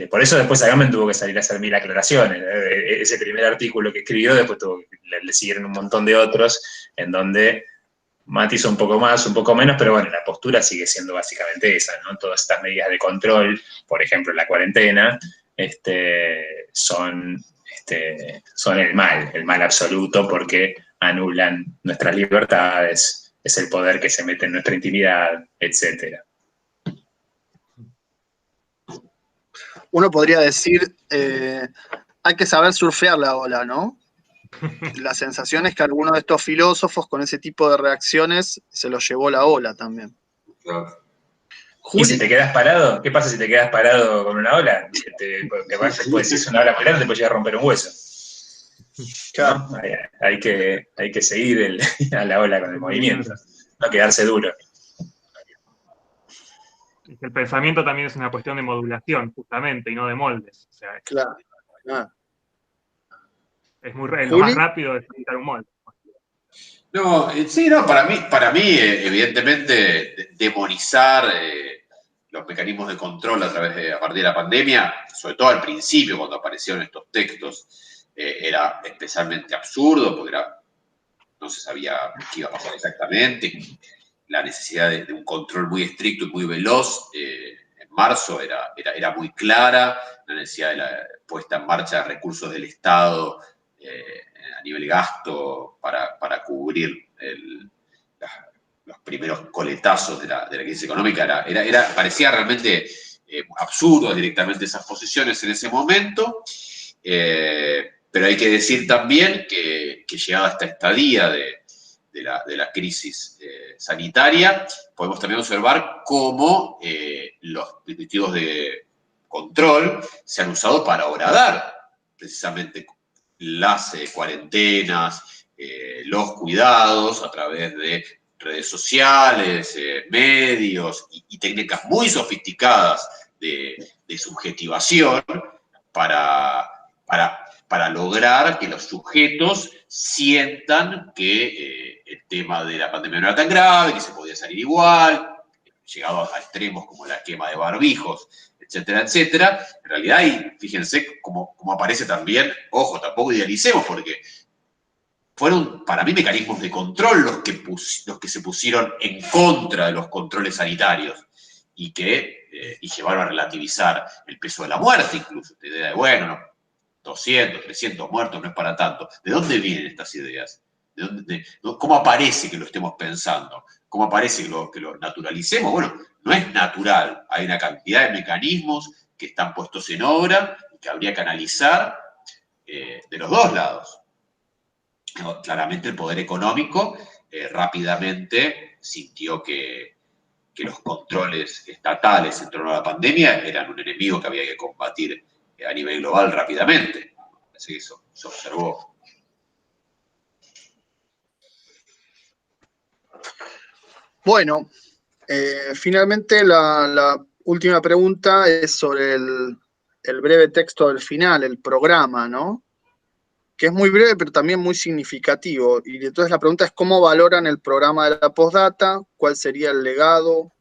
Por eso después Agamben tuvo que salir a hacer 1000 aclaraciones. Ese primer artículo que escribió, después le siguieron un montón de otros, en donde matiza un poco más, un poco menos, pero bueno, la postura sigue siendo básicamente esa, ¿no? Todas estas medidas de control, por ejemplo, la cuarentena, son el mal absoluto, porque anulan nuestras libertades, es el poder que se mete en nuestra intimidad, etcétera. Uno podría decir, hay que saber surfear la ola, ¿no? La sensación es que algunos de estos filósofos con ese tipo de reacciones se los llevó la ola también. Claro. ¿Y si te quedas parado? ¿Qué pasa si te quedas parado con una ola? Después, si es una ola muy grande, te puede llegar a romper un hueso. Claro. ¿No? Hay que seguir a la ola con el movimiento, no quedarse duro. El pensamiento también es una cuestión de modulación, justamente, y no de moldes. O sea, Claro. es lo más rápido es quitar un molde. No, sí, no, para mí evidentemente, demonizar los mecanismos de control a partir de la pandemia, sobre todo al principio, cuando aparecieron estos textos, era especialmente absurdo, porque no se sabía qué iba a pasar exactamente. La necesidad de un control muy estricto y muy veloz en marzo era muy clara, la necesidad de la puesta en marcha de recursos del Estado a nivel gasto para cubrir los primeros coletazos de la crisis económica. Parecía realmente absurdo directamente esas posiciones en ese momento, pero hay que decir también que llegada a esta estadía de la crisis sanitaria, podemos también observar cómo los dispositivos de control se han usado para horadar precisamente las cuarentenas, los cuidados a través de redes sociales, medios y técnicas muy sofisticadas de subjetivación para lograr que los sujetos sientan que el tema de la pandemia no era tan grave, que se podía salir igual, llegado a extremos como la quema de barbijos, etcétera, etcétera. En realidad, fíjense cómo aparece también, ojo, tampoco idealicemos, porque fueron para mí mecanismos de control los que se pusieron en contra de los controles sanitarios y llevaron a relativizar el peso de la muerte, incluso. Esta idea de, bueno, 200, 300 muertos no es para tanto. ¿De dónde vienen estas ideas? ¿Cómo aparece que lo estemos pensando? ¿Cómo aparece que lo naturalicemos? Bueno, no es natural. Hay una cantidad de mecanismos que están puestos en obra y que habría que analizar de los dos lados. Claramente el poder económico rápidamente sintió que los controles estatales en torno a la pandemia eran un enemigo que había que combatir a nivel global rápidamente. Así que eso se observó. Bueno, finalmente la última pregunta es sobre el breve texto del final, el programa, ¿no? Que es muy breve, pero también muy significativo. Y entonces la pregunta es cómo valoran el programa de la postdata, cuál sería el legado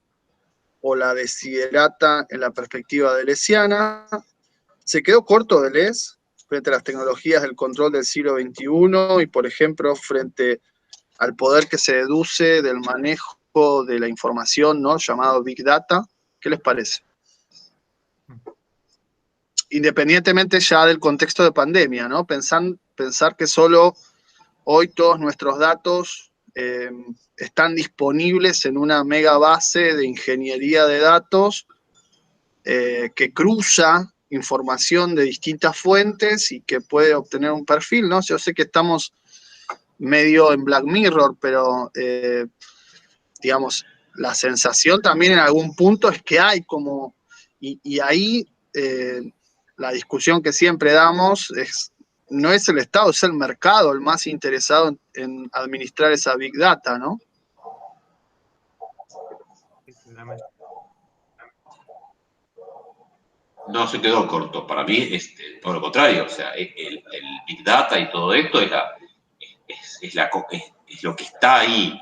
o la desiderata en la perspectiva deleuziana. Se quedó corto Deleuze frente a las tecnologías del control del siglo XXI y, por ejemplo, frente al poder que se deduce del manejo de la información, ¿no? Llamado Big Data. ¿Qué les parece? Independientemente ya del contexto de pandemia, ¿no? Pensar que solo hoy todos nuestros datos están disponibles en una mega base de ingeniería de datos que cruza información de distintas fuentes y que puede obtener un perfil, ¿no? Yo sé que estamos medio en Black Mirror, pero digamos, la sensación también en algún punto es que hay como, y ahí la discusión que siempre damos no es el Estado, es el mercado el más interesado en administrar esa Big Data, ¿no? No se quedó corto. Para mí, todo lo contrario. O sea, el Big Data y todo esto es es lo que está ahí,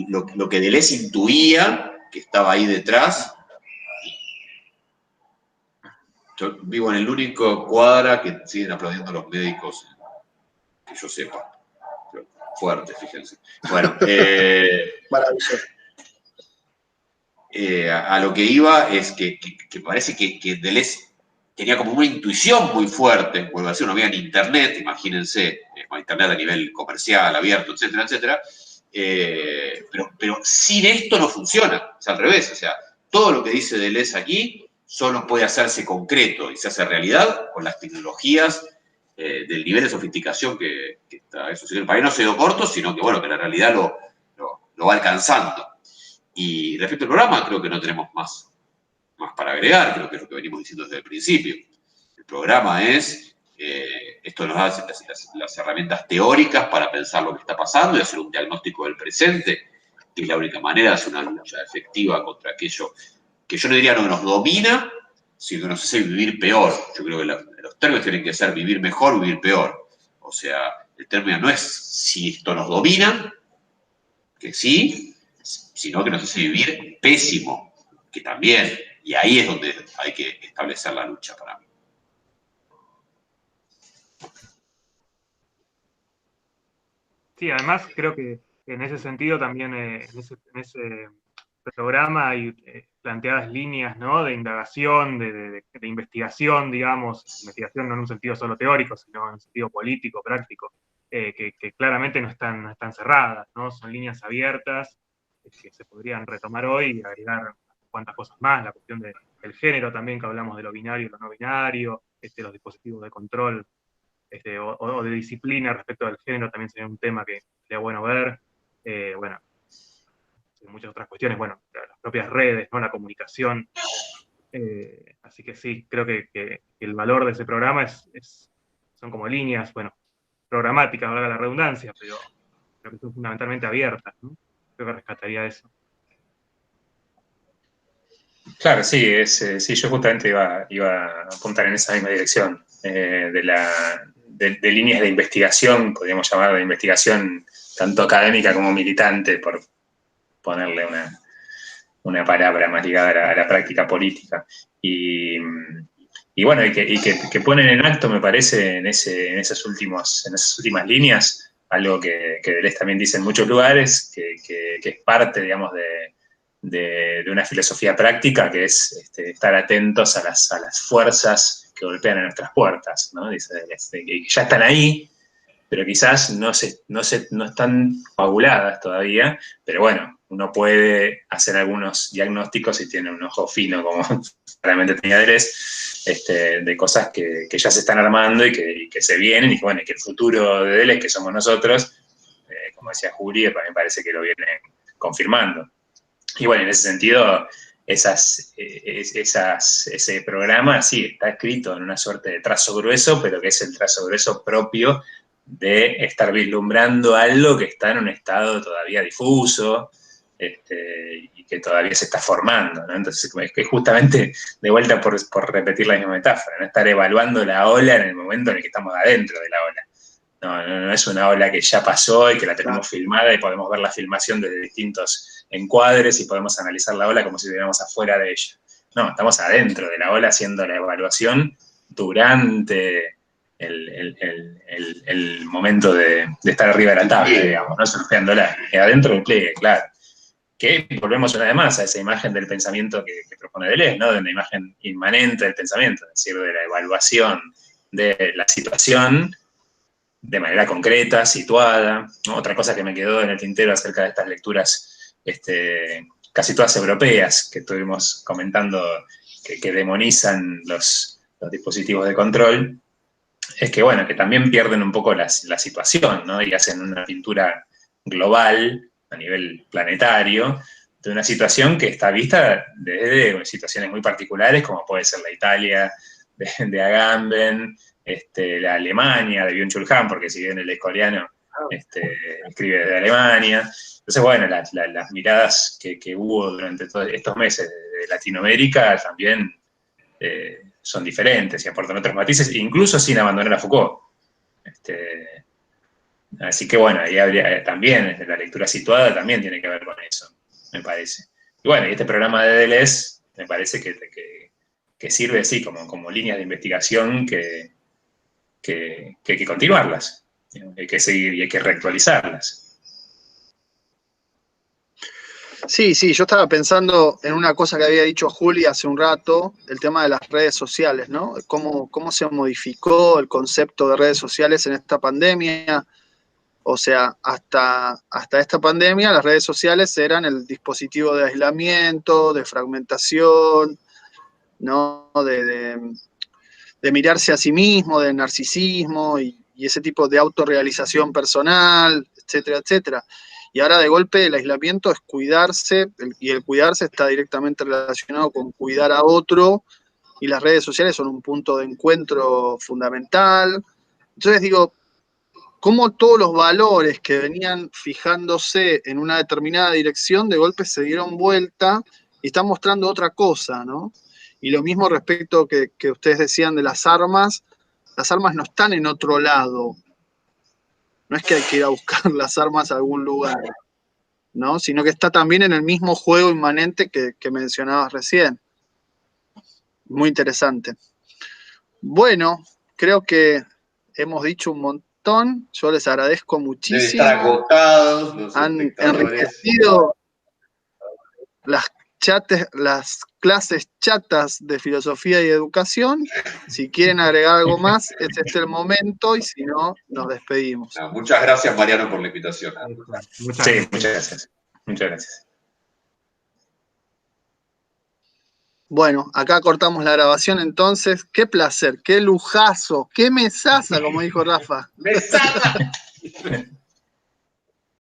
lo que Deleuze intuía que estaba ahí detrás. Yo vivo en el único cuadra que siguen aplaudiendo los médicos, que yo sepa. Fuerte, fíjense. Bueno, Maravilloso. a lo que iba es que parece que Deleuze tenía como una intuición muy fuerte, vuelvo a decir, uno veía en Internet, imagínense, Internet a nivel comercial, abierto, etcétera, etcétera, pero sin esto no funciona, es al revés, o sea, todo lo que dice Deleuze aquí solo puede hacerse concreto y se hace realidad con las tecnologías del nivel de sofisticación que está eso. Para mí no se dio corto, sino que, bueno, que la realidad lo va alcanzando. Y respecto al programa, creo que no tenemos más para agregar, creo que es lo que venimos diciendo desde el principio. El programa es, esto nos da las herramientas teóricas para pensar lo que está pasando y hacer un diagnóstico del presente, que es la única manera de hacer una lucha efectiva contra aquello que yo no diría no nos domina, sino que nos hace vivir peor. Yo creo que los términos tienen que ser vivir mejor, vivir peor. O sea, el término no es si esto nos domina, que sí, sino que nos hace vivir pésimo, que también. Y ahí es donde hay que establecer la lucha para mí. Sí, además creo que en ese sentido también en ese programa hay planteadas líneas, ¿no?, de indagación, de investigación, digamos, investigación no en un sentido solo teórico, sino en un sentido político, práctico, que claramente no están cerradas, ¿no? Son líneas abiertas que se podrían retomar hoy y agregar cuantas cosas más, la cuestión del género también, que hablamos de lo binario y lo no binario, los dispositivos de control o de disciplina respecto del género también sería un tema que sería bueno ver. Bueno, muchas otras cuestiones, bueno, las propias redes, ¿no?, la comunicación. Así que sí, creo que el valor de ese programa son como líneas, bueno, programáticas, valga la redundancia, pero creo que son fundamentalmente abiertas, ¿no? Creo que rescataría eso. Claro, sí, sí, yo justamente iba a apuntar en esa misma dirección, de líneas de investigación, podríamos llamar de investigación tanto académica como militante, por ponerle una palabra más ligada a la práctica política. Y bueno, y que ponen en acto, me parece, en esas últimas líneas, algo que Deleuze también dice en muchos lugares, que es parte, digamos, de una filosofía práctica, que es estar atentos a las fuerzas que golpean en nuestras puertas, ¿no? Dice Deleuze, que ya están ahí, pero quizás no están coaguladas todavía, pero bueno, uno puede hacer algunos diagnósticos si tiene un ojo fino, como claramente tenía Deleuze, de cosas que ya se están armando y que se vienen, y que, bueno, que el futuro de Deleuze, que somos nosotros, como decía Juli, me parece que lo viene confirmando. Y bueno, en ese sentido, ese programa sí está escrito en una suerte de trazo grueso, pero que es el trazo grueso propio de estar vislumbrando algo que está en un estado todavía difuso, y que todavía se está formando, ¿no? Entonces, es que justamente, de vuelta por repetir la misma metáfora, ¿no? Estar evaluando la ola en el momento en el que estamos adentro de la ola. No es una ola que ya pasó y que la tenemos filmada y podemos ver la filmación desde distintos encuadres y podemos analizar la ola como si estuviéramos afuera de ella. No, estamos adentro de la ola haciendo la evaluación durante el momento de estar arriba de la tabla, digamos, ¿no? Surfeándola. Adentro del pliegue, claro. Que volvemos una vez más a esa imagen del pensamiento que propone Deleuze, ¿no? De una imagen inmanente del pensamiento, es decir, de la evaluación de la situación de manera concreta, situada, ¿no? Otra cosa que me quedó en el tintero acerca de estas lecturas casi todas europeas que estuvimos comentando, que demonizan los dispositivos de control, es que, bueno, que también pierden un poco la situación, ¿no? Y hacen una pintura global, a nivel planetario, de una situación que está vista desde situaciones muy particulares, como puede ser la Italia de Agamben, la Alemania de Byung-Chul Han, porque si bien él es coreano, escribe desde Alemania. Entonces, bueno, las miradas que hubo durante todos estos meses de Latinoamérica también son diferentes y aportan otros matices, incluso sin abandonar a Foucault. Así que bueno, ahí habría también, la lectura situada también tiene que ver con eso, me parece. Y bueno, y este programa de Deleuze me parece que sirve así como líneas de investigación que hay que continuarlas, hay que seguir y hay que reactualizarlas. Sí, yo estaba pensando en una cosa que había dicho Juli hace un rato, el tema de las redes sociales, ¿no? Cómo se modificó el concepto de redes sociales en esta pandemia. O sea, hasta esta pandemia las redes sociales eran el dispositivo de aislamiento, de fragmentación, ¿no? De mirarse a sí mismo, de narcisismo y ese tipo de autorrealización personal, etcétera, etcétera. Y ahora de golpe el aislamiento es cuidarse, y el cuidarse está directamente relacionado con cuidar a otro, y las redes sociales son un punto de encuentro fundamental. Entonces digo, cómo todos los valores que venían fijándose en una determinada dirección de golpe se dieron vuelta y están mostrando otra cosa, ¿no? Y lo mismo respecto que ustedes decían de las armas no están en otro lado. No es que hay que ir a buscar las armas a algún lugar, ¿no? Sino que está también en el mismo juego inmanente que mencionabas recién. Muy interesante. Bueno, creo que hemos dicho un montón. Yo les agradezco muchísimo. Deben estar agotados los Han espectadores. enriquecido las clases chatas de filosofía y educación. Si quieren agregar algo más, es este el momento, y si no, nos despedimos. No, muchas gracias, Mariano, por la invitación. Muchas Sí, gracias. muchas gracias. Muchas gracias. Bueno, acá cortamos la grabación entonces. Qué placer, qué lujazo, qué mesaza, como dijo Rafa. ¡Mesada!